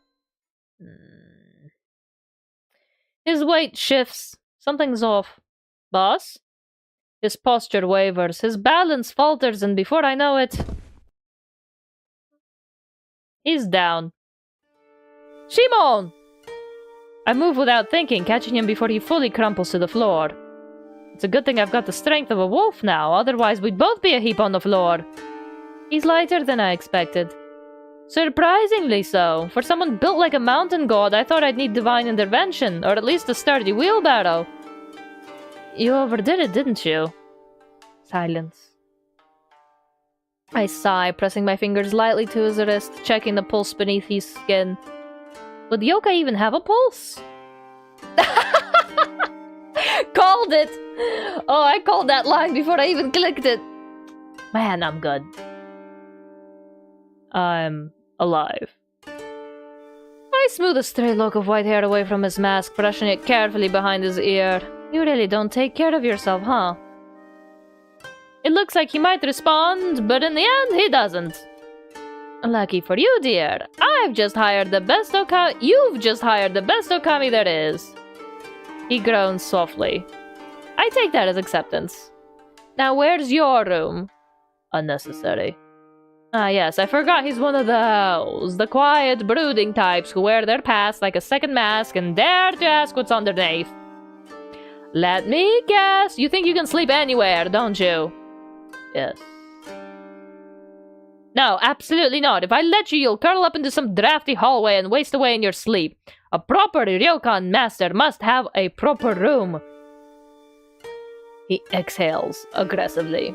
His weight shifts. Something's off. Boss? His posture wavers. His balance falters, and before I know it... he's down. Shimon! I move without thinking, catching him before he fully crumples to the floor. It's a good thing I've got the strength of a wolf now, otherwise we'd both be a heap on the floor. He's lighter than I expected. Surprisingly so. For someone built like a mountain god, I thought I'd need divine intervention, or at least a sturdy wheelbarrow. You overdid it, didn't you? Silence. I sigh, pressing my fingers lightly to his wrist, checking the pulse beneath his skin. Would yokai even have a pulse? Called it! Oh, I called that line before I even clicked it. Man, I'm good. I'm alive. I smooth a stray lock of white hair away from his mask, brushing it carefully behind his ear. You really don't take care of yourself, huh? It looks like he might respond, but in the end, he doesn't. Lucky for you, dear. You've just hired the best Okami there is. He groans softly. I take that as acceptance. Now, where's your room? Unnecessary. Ah, yes, I forgot he's one of those. The quiet, brooding types who wear their past like a second mask and dare to ask what's underneath. Let me guess. You think you can sleep anywhere, don't you? Yes. No, absolutely not. If I let you, you'll curl up into some drafty hallway and waste away in your sleep. A proper ryokan master must have a proper room. He exhales aggressively.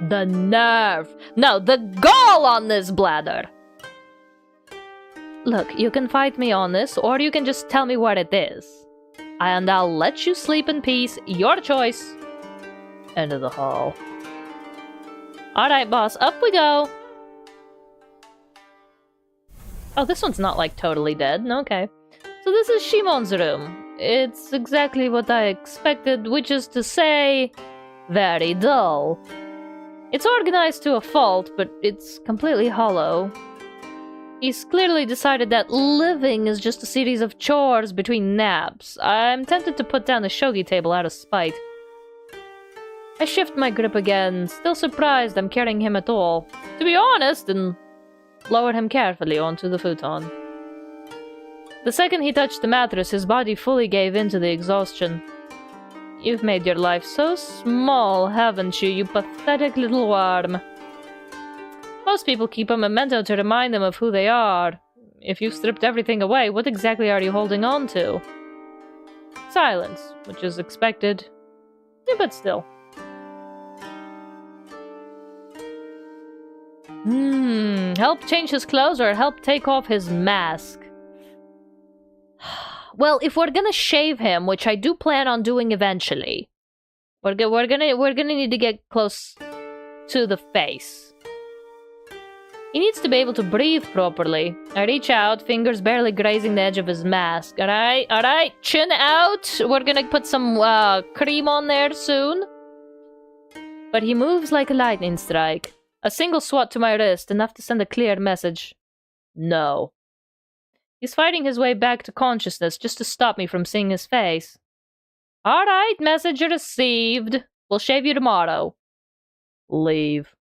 The nerve! No, the gall on this bladder! Look, you can fight me on this, or you can just tell me what it is. And I'll let you sleep in peace. Your choice. End of the hall. Alright, boss, up we go! Oh, this one's not, like, totally dead. Okay. So this is Shimon's room. It's exactly what I expected, which is to say... very dull. It's organized to a fault, but it's completely hollow. He's clearly decided that living is just a series of chores between naps. I'm tempted to put down the shogi table out of spite. I shift my grip again, still surprised I'm carrying him at all. To be honest, and lower him carefully onto the futon. The second he touched the mattress, his body fully gave in to the exhaustion. You've made your life so small, haven't you, you pathetic little worm? Most people keep a memento to remind them of who they are. If you've stripped everything away, what exactly are you holding on to? Silence, which is expected. Yeah, but still. Help change his clothes or help take off his mask? Well, if we're gonna shave him, which I do plan on doing eventually, we're gonna need to get close to the face. He needs to be able to breathe properly. I reach out, fingers barely grazing the edge of his mask. Alright, chin out. We're gonna put some cream on there soon. But he moves like a lightning strike. A single swat to my wrist, enough to send a clear message. No. He's fighting his way back to consciousness just to stop me from seeing his face. Alright, message received. We'll shave you tomorrow. Leave.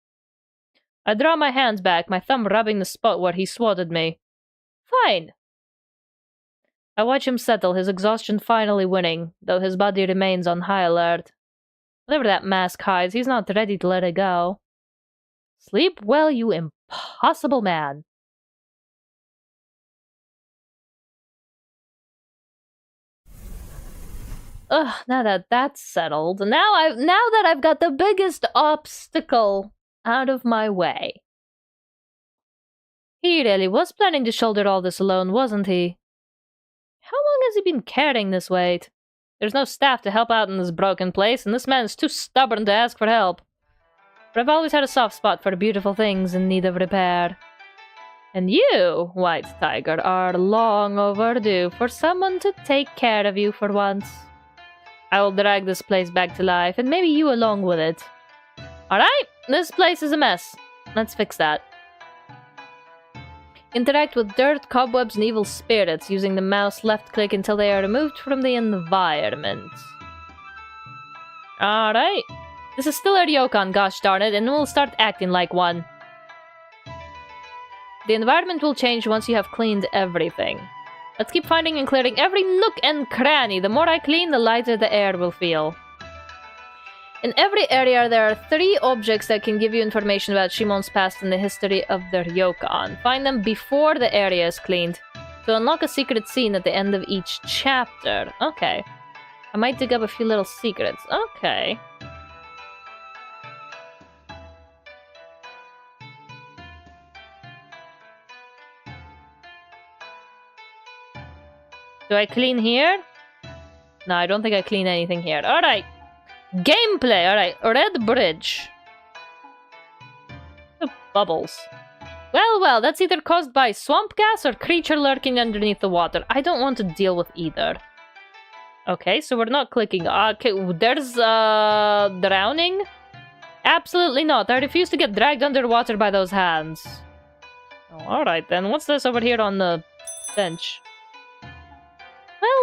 I draw my hands back, my thumb rubbing the spot where he swatted me. Fine. I watch him settle, his exhaustion finally winning, though his body remains on high alert. Whatever that mask hides, he's not ready to let it go. Sleep well, you impossible man. Ugh, now that that's settled, now that I've got the biggest obstacle out of my way. He really was planning to shoulder all this alone, wasn't he? How long has he been carrying this weight? There's no staff to help out in this broken place, and this man is too stubborn to ask for help. But I've always had a soft spot for beautiful things in need of repair. And you, White Tiger, are long overdue for someone to take care of you for once. I will drag this place back to life, and maybe you along with it. Alright, this place is a mess. Let's fix that. Interact with dirt, cobwebs, and evil spirits using the mouse left click until they are removed from the environment. Alright. This is still a ryokan, gosh darn it, and we'll start acting like one. The environment will change once you have cleaned everything. Let's keep finding and clearing every nook and cranny. The more I clean, the lighter the air will feel. In every area, there are 3 objects that can give you information about Shimon's past and the history of their ryokan. Find them before the area is cleaned to unlock a secret scene at the end of each chapter. Okay. I might dig up a few little secrets. Okay. Do I clean here? No, I don't think I clean anything here. Alright. Gameplay! Alright. Red bridge. Oh, bubbles. Well, that's either caused by swamp gas or creature lurking underneath the water. I don't want to deal with either. Okay, so we're not clicking. Okay, there's, drowning? Absolutely not. I refuse to get dragged underwater by those hands. Oh, alright then. What's this over here on the bench?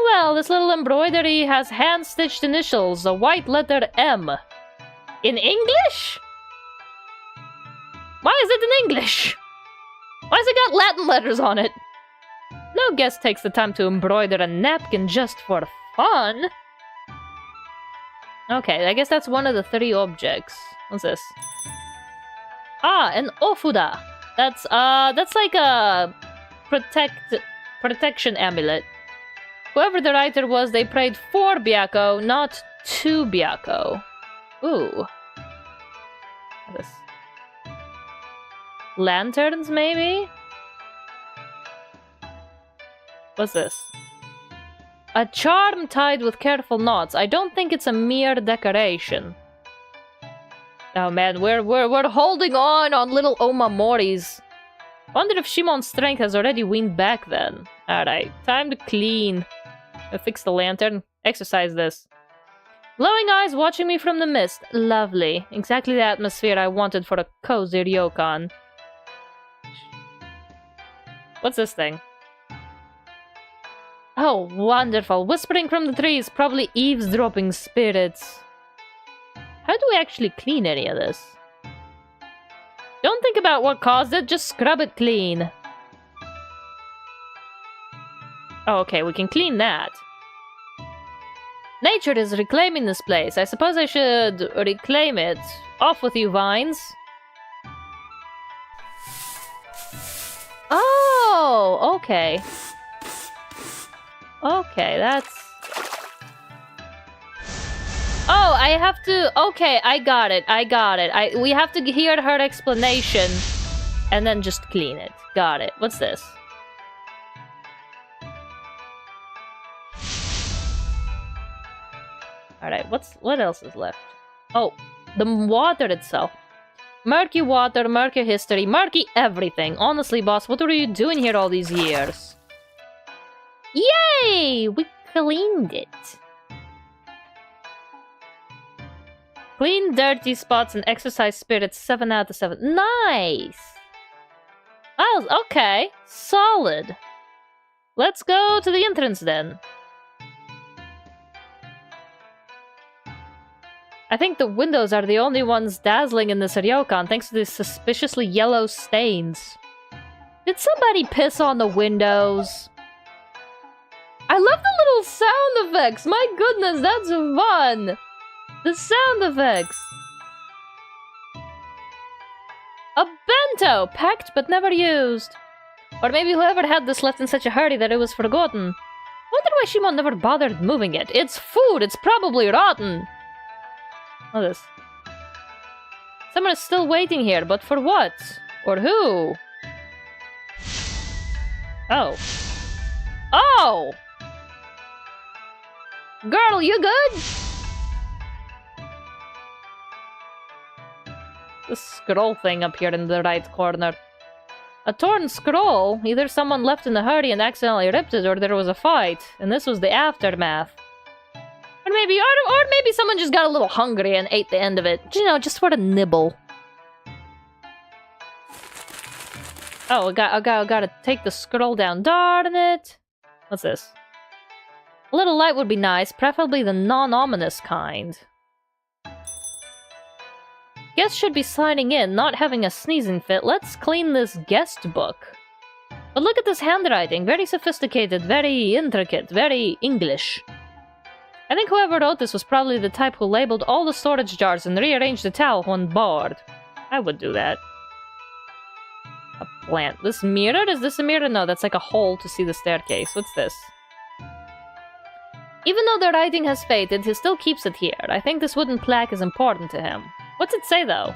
Well, this little embroidery has hand-stitched initials, a white letter M. In English? Why is it in English? Why has it got Latin letters on it? No guest takes the time to embroider a napkin just for fun. Okay, I guess that's one of the 3 objects. What's this? Ah, an ofuda. That's like a protection amulet. Whoever the writer was, they prayed for Byakko, not to Byakko. Ooh. What is this? Lanterns, maybe? What's this? A charm tied with careful knots. I don't think it's a mere decoration. Oh man, we're holding on little Omamoris. Wonder if Shimon's strength has already weaned back then. Alright, time to clean. I'll fix the lantern. Exercise this. Glowing eyes watching me from the mist. Lovely. Exactly the atmosphere I wanted for a cozy ryokan. What's this thing? Oh, wonderful. Whispering from the trees, probably eavesdropping spirits. How do we actually clean any of this? Don't think about what caused it, just scrub it clean. Oh, okay, we can clean that. Nature is reclaiming this place. I suppose I should reclaim it. Off with you, vines. Oh, okay. Okay, that's... Oh, I have to... Okay, I got it. We have to hear her explanation and then just clean it. Got it. What's this? Alright, what else is left? Oh, the water itself. Murky water, murky history, murky everything. Honestly, boss, what were you doing here all these years? Yay! We cleaned it. Clean dirty spots and exercise spirits, 7 out of 7. Nice! Oh, okay. Solid. Let's go to the entrance then. I think the windows are the only ones dazzling in this ryokan thanks to these suspiciously yellow stains. Did somebody piss on the windows? I love the little sound effects! My goodness, that's fun! The sound effects! A bento! Packed but never used. Or maybe whoever had this left in such a hurry that it was forgotten. Wonder why Shimon never bothered moving it. It's food, it's probably rotten! What is this? Someone is still waiting here, but for what? Or who? Oh. Oh! Girl, you good? The scroll thing up here in the right corner. A torn scroll? Either someone left in a hurry and accidentally ripped it, or there was a fight, and this was the aftermath. Or maybe someone just got a little hungry and ate the end of it. You know, just for a nibble. Oh, I gotta take the scroll down. Darn it! What's this? A little light would be nice, preferably the non-ominous kind. Guest should be signing in, not having a sneezing fit. Let's clean this guest book. But look at this handwriting. Very sophisticated, very intricate, very English. I think whoever wrote this was probably the type who labeled all the storage jars and rearranged the towel when bored. I would do that. A plant. This mirror? Is this a mirror? No, that's like a hole to see the staircase. What's this? Even though the writing has faded, he still keeps it here. I think this wooden plaque is important to him. What's it say, though?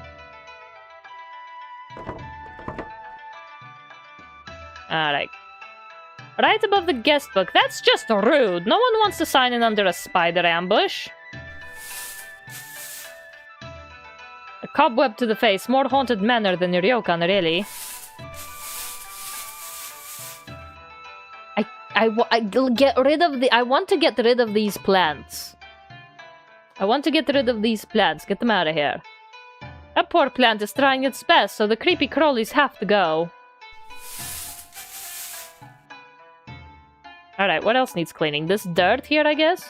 Alright. Right above the guest book. That's just rude. No one wants to sign in under a spider ambush. A cobweb to the face. More haunted manner than your ryokan, really. I want to get rid of these plants. I want to get rid of these plants. Get them out of here. That poor plant is trying its best, so the creepy crawlies have to go. Alright, what else needs cleaning? This dirt here, I guess?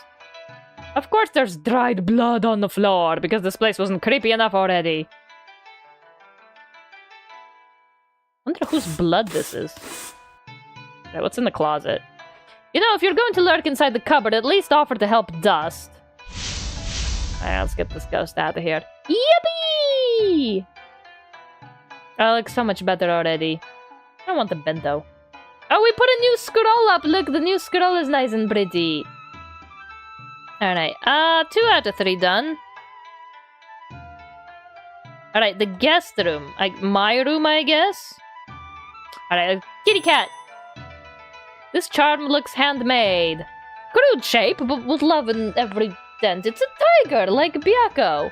Of course there's dried blood on the floor, because this place wasn't creepy enough already. Wonder whose blood this is. Alright, what's in the closet? You know, if you're going to lurk inside the cupboard, at least offer to help dust. Alright, let's get this ghost out of here. Yippee! Oh, looks so much better already. I want the bento. Oh, we put a new scroll up! Look, the new scroll is nice and pretty. Alright, 2 out of 3 done. Alright, the guest room. My room, I guess? Alright, kitty cat! This charm looks handmade. Crude shape, but with love in every dent. It's a tiger, like Byakko.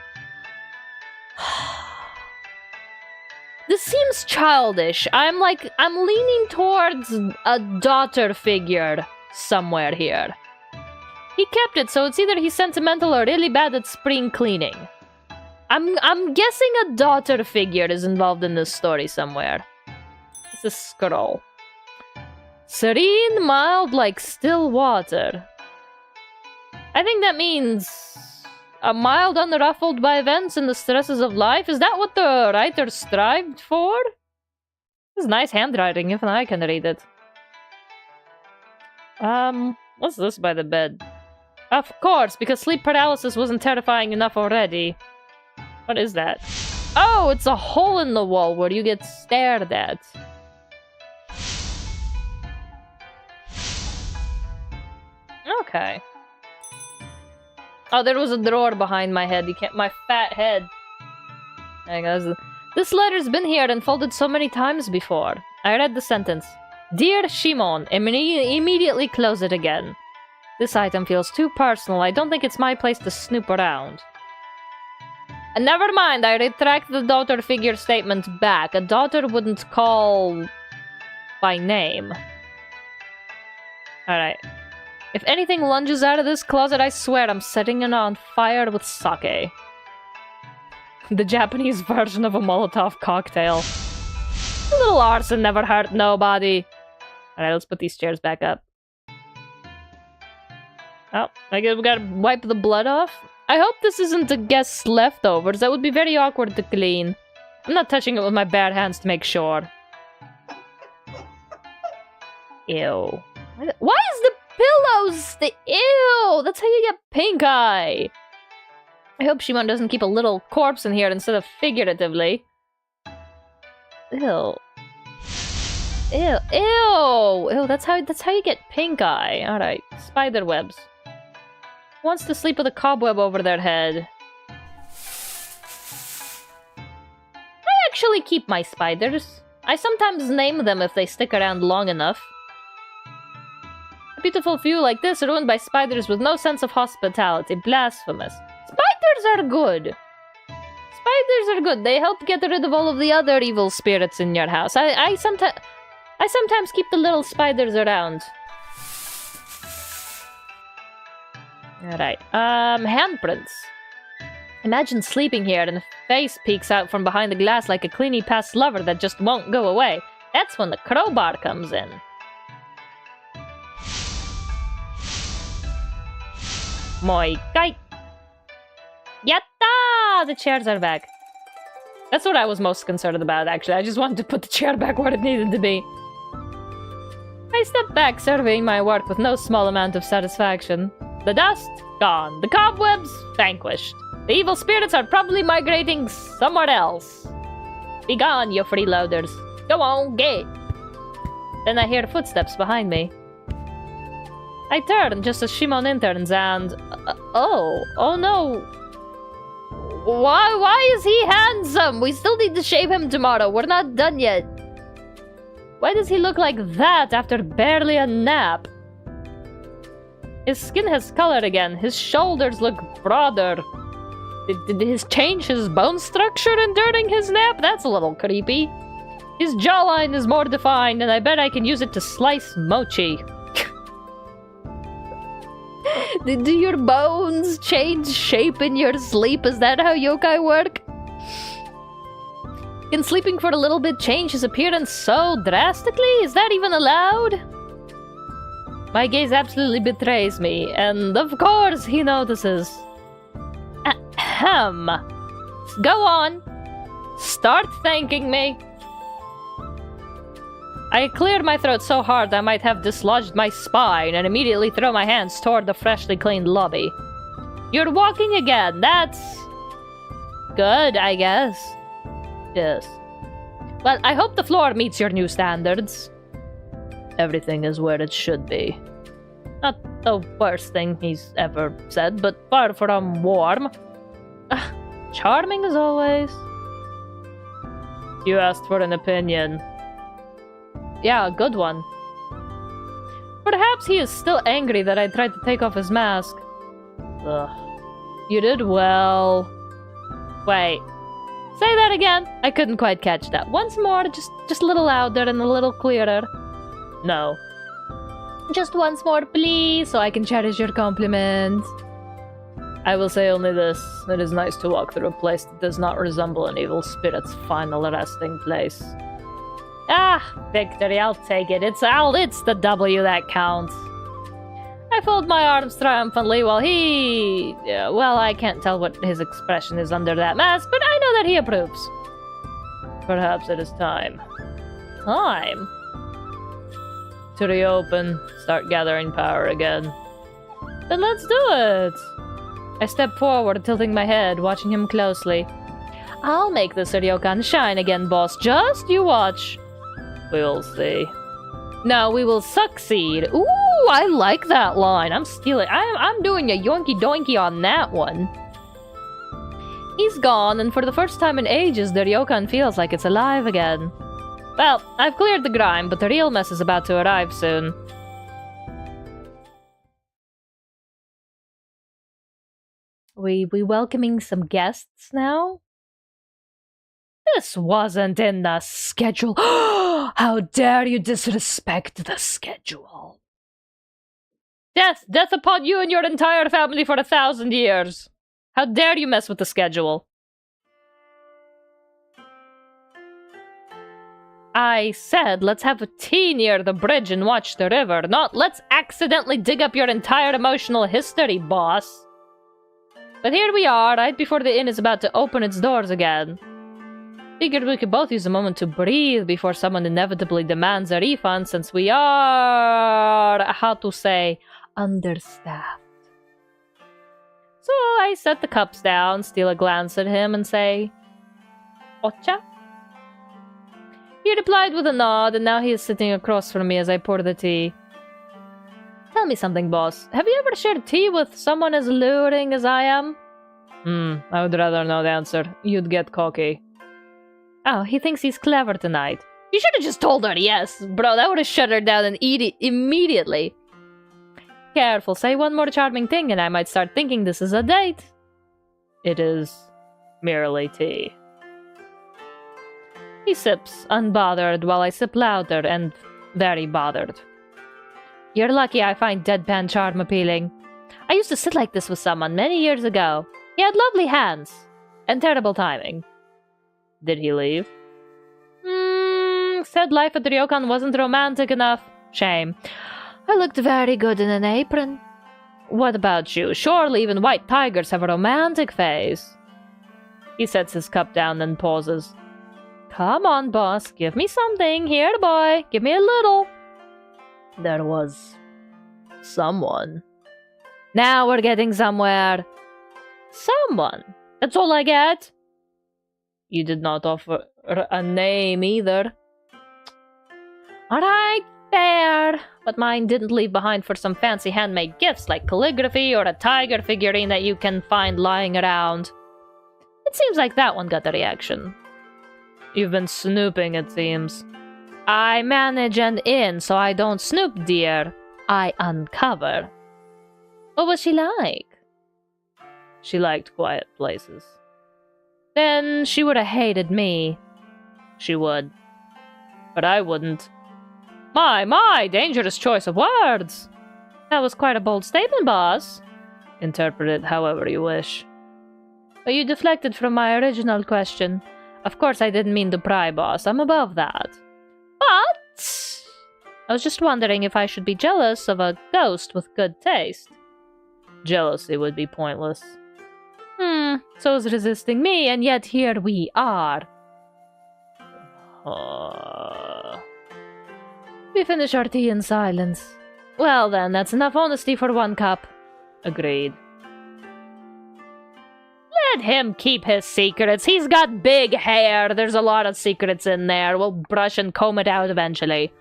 This seems childish. I'm leaning towards a daughter figure somewhere here. He kept it, so it's either he's sentimental or really bad at spring cleaning. I'm guessing a daughter figure is involved in this story somewhere. It's a scroll. Serene, mild, like still water. I think that means a mild, unruffled by events and the stresses of life. Is that what the writer strived for? This is nice handwriting, even I can read it. What's this by the bed? Of course, because sleep paralysis wasn't terrifying enough already. What is that? Oh, it's a hole in the wall where you get stared at. Okay. Oh, there was a drawer behind my head. You can't. My fat head. There goes. This letter's been here and folded so many times before. I read the sentence. Dear Shimon, immediately close it again. This item feels too personal. I don't think it's my place to snoop around. Never mind, I retract the daughter figure statement back. A daughter wouldn't call by name. Alright. If anything lunges out of this closet, I swear I'm setting it on fire with sake. The Japanese version of a Molotov cocktail. A little arson never hurt nobody. Alright, let's put these chairs back up. Oh, I guess we gotta wipe the blood off. I hope this isn't the guest's leftovers. That would be very awkward to clean. I'm not touching it with my bare hands to make sure. Ew. Why is the pillows the ew? That's how you get pink eye. I hope Shimon doesn't keep a little corpse in here instead of figuratively. Ew. Ew. Ew. Ew, that's how you get pink eye. Alright. Spider webs. Wants to sleep with a cobweb over their head. I actually keep my spiders. I sometimes name them if they stick around long enough. A beautiful view like this ruined by spiders with no sense of hospitality. Blasphemous. Spiders are good. Spiders are good. They help get rid of all of the other evil spirits in your house. I sometimes keep the little spiders around. Alright. Handprints. Imagine sleeping here and a face peeks out from behind the glass like a cleany past lover that just won't go away. That's when the crowbar comes in. Moi kai. Yatta! The chairs are back. That's what I was most concerned about, actually. I just wanted to put the chair back where it needed to be. I stepped back, surveying my work with no small amount of satisfaction. The dust, gone. The cobwebs, vanquished. The evil spirits are probably migrating somewhere else. Be gone, you freeloaders. Go on, get. Then I hear footsteps behind me. I turn just as Shimon enters and... oh no. Why is he handsome? We still need to shave him tomorrow. We're not done yet. Why does he look like that after barely a nap? His skin has color again. His shoulders look broader. Did he change his bone structure during his nap? That's a little creepy. His jawline is more defined, and I bet I can use it to slice mochi. Do your bones change shape in your sleep? Is that how yokai work? Can sleeping for a little bit change his appearance so drastically? Is that even allowed? My gaze absolutely betrays me, and of course he notices. Ahem. Go on. Start thanking me. I cleared my throat so hard I might have dislodged my spine and immediately throw my hands toward the freshly cleaned lobby. You're walking again. That's... good, I guess. Yes. Well, I hope the floor meets your new standards. Everything is where it should be. Not the worst thing he's ever said, but far from warm. Charming as always. You asked for an opinion. Yeah, a good one. Perhaps he is still angry that I tried to take off his mask. Ugh. You did well. Wait. Say that again. I couldn't quite catch that. Once more, just a little louder and a little clearer. No. Just once more, please, so I can cherish your compliment. I will say only this. It is nice to walk through a place that does not resemble an evil spirit's final resting place. Ah, victory, I'll take it. It's the W that counts. I fold my arms triumphantly while he... well, I can't tell what his expression is under that mask, but I know that he approves. Perhaps it is time. Time? To reopen, start gathering power again. Then let's do it! I step forward, tilting my head, watching him closely. I'll make this ryokan shine again, boss. Just you watch. We'll see. No, we will succeed. Ooh, I like that line. I'm stealing. I'm doing a yoinky doinky on that one. He's gone, and for the first time in ages, the ryokan feels like it's alive again. Well, I've cleared the grime, but the real mess is about to arrive soon. We welcoming some guests now? This wasn't in the schedule. How dare you disrespect the schedule? Death upon you and your entire family for 1,000 years. How dare you mess with the schedule? I said, let's have a tea near the bridge and watch the river, not let's accidentally dig up your entire emotional history, boss. But here we are, right before the inn is about to open its doors again. Figured we could both use a moment to breathe before someone inevitably demands a refund, since we are, how to say, understaffed. So I set the cups down, steal a glance at him, and say, Ocha? He replied with a nod, and now he is sitting across from me as I pour the tea. Tell me something, boss. Have you ever shared tea with someone as alluring as I am? I would rather not answer. You'd get cocky. Oh, he thinks he's clever tonight. You should have just told her yes. Bro, that would have shut her down and eat it immediately. Careful, say one more charming thing and I might start thinking this is a date. It is merely tea. He sips, unbothered, while I sip louder and very bothered. You're lucky I find deadpan charm appealing. I used to sit like this with someone many years ago. He had lovely hands. And terrible timing. Did he leave? Said life at the ryokan wasn't romantic enough. Shame. I looked very good in an apron. What about you? Surely even white tigers have a romantic phase. He sets his cup down and pauses. Come on, boss. Give me something. Here, boy. Give me a little. There was someone. Now we're getting somewhere. Someone. That's all I get. You did not offer a name either. Alright, fair. But mine didn't leave behind for some fancy handmade gifts like calligraphy or a tiger figurine that you can find lying around. It seems like that one got the reaction. You've been snooping, it seems. I manage an inn, so I don't snoop, dear. I uncover. What was she like? She liked quiet places. Then she would have hated me. She would. But I wouldn't. My, dangerous choice of words. That was quite a bold statement, boss. Interpret it however you wish. But you deflected from my original question. Of course I didn't mean to pry, boss. I'm above that. But I was just wondering if I should be jealous of a ghost with good taste. Jealousy would be pointless. So's resisting me, and yet here we are. We finish our tea in silence. Well then, that's enough honesty for one cup. Agreed. Let him keep his secrets. He's got big hair. There's a lot of secrets in there. We'll brush and comb it out eventually.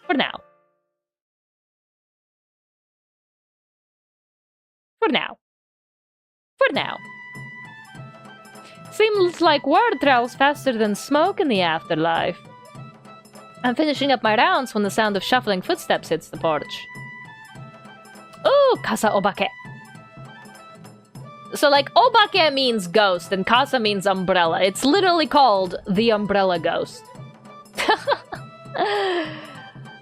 For now. For now. For now. Seems like word travels faster than smoke in the afterlife. I'm finishing up my rounds when the sound of shuffling footsteps hits the porch. Ooh, kasa obake. So, like, obake means ghost, and kasa means umbrella. It's literally called the umbrella ghost.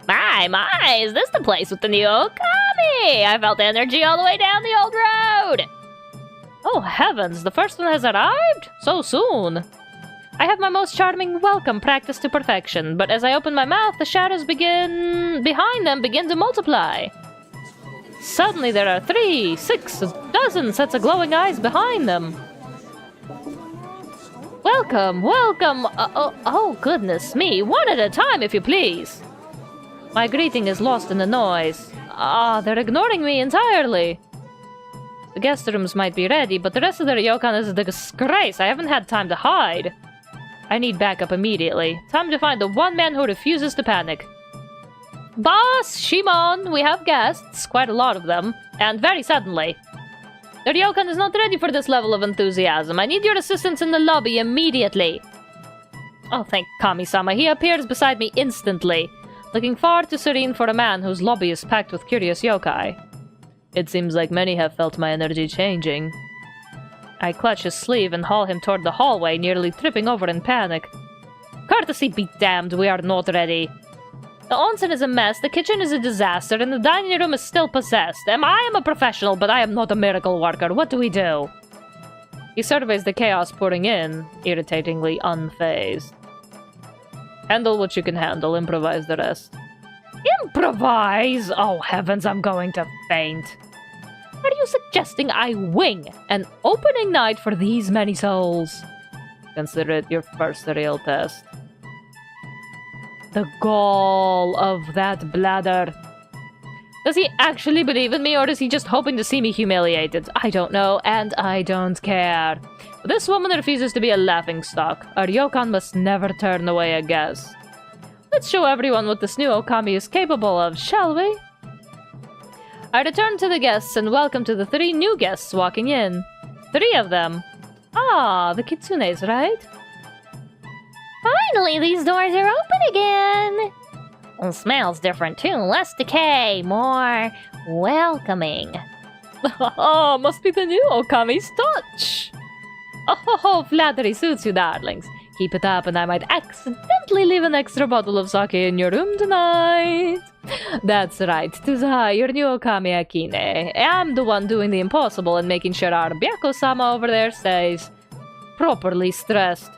My, is this the place with the new Okami? I felt energy all the way down the old road. Oh, heavens, the first one has arrived? So soon. I have my most charming welcome practiced to perfection, but as I open my mouth, the shadows behind them begin to multiply. Suddenly there are 3, 6, a dozen sets of glowing eyes behind them. Welcome. Oh, goodness me. One at a time, if you please. My greeting is lost in the noise. They're ignoring me entirely. The guest rooms might be ready, but the rest of the ryokan is a disgrace. I haven't had time to hide. I need backup immediately. Time to find the one man who refuses to panic. Boss, Shimon, we have guests, quite a lot of them, and very suddenly. The ryokan is not ready for this level of enthusiasm. I need your assistance in the lobby immediately. Oh, thank Kami-sama. He appears beside me instantly, looking far too serene for a man whose lobby is packed with curious yokai. It seems like many have felt my energy changing. I clutch his sleeve and haul him toward the hallway, nearly tripping over in panic. Courtesy be damned, we are not ready. The onsen is a mess, the kitchen is a disaster, and the dining room is still possessed. I am a professional, but I am not a miracle worker. What do we do? He surveys the chaos pouring in, irritatingly unfazed. Handle what you can handle, improvise the rest. Improvise? Oh heavens, I'm going to faint. Are you suggesting I wing an opening night for these many souls? Consider it your first real test. The gall of that bladder. Does he actually believe in me, or is he just hoping to see me humiliated? I don't know, and I don't care. This woman refuses to be a laughingstock. Our ryokan must never turn away a guest. Let's show everyone what this new Okami is capable of, shall we? I return to the guests and welcome to the 3 new guests walking in. 3 of them. Ah, the kitsunes, right? Finally, these doors are open again! It smells different too. Less decay, more welcoming. Oh, must be the new Okami's touch. Oh, flattery suits you, darlings. Keep it up and I might accidentally leave an extra bottle of sake in your room tonight. That's right, 'tis I, your new Okami Akine. I'm the one doing the impossible and making sure our Byako-sama over there stays properly stressed.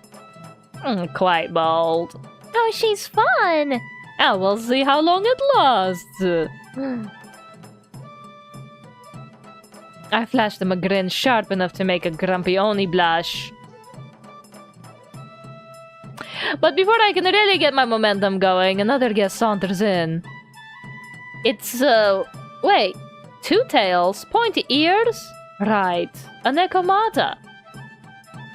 Quite bold. Oh, she's fun! Oh, we'll see how long it lasts. I flashed him a grin sharp enough to make a grumpy Oni blush. But before I can really get my momentum going, another guest saunters in. It's, wait, 2 tails, pointy ears? Right, a Nekomata.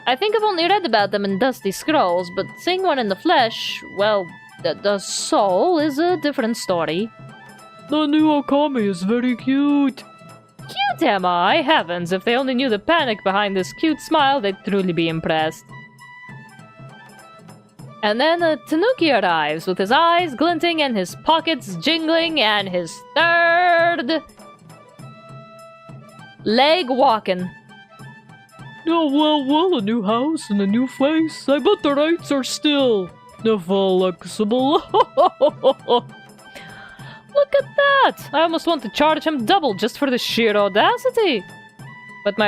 I think I've only read about them in dusty scrolls, but seeing one in the flesh, well, the soul is a different story. The new Okami is very cute. Cute, am I? Heavens, if they only knew the panic behind this cute smile, they'd truly be impressed. And then Tanuki arrives, with his eyes glinting and his pockets jingling and his 3rd leg walking. Oh, well, a new house and a new face. I bet the rates are still flexible. Look at that! I almost want to charge him double just for the sheer audacity. But my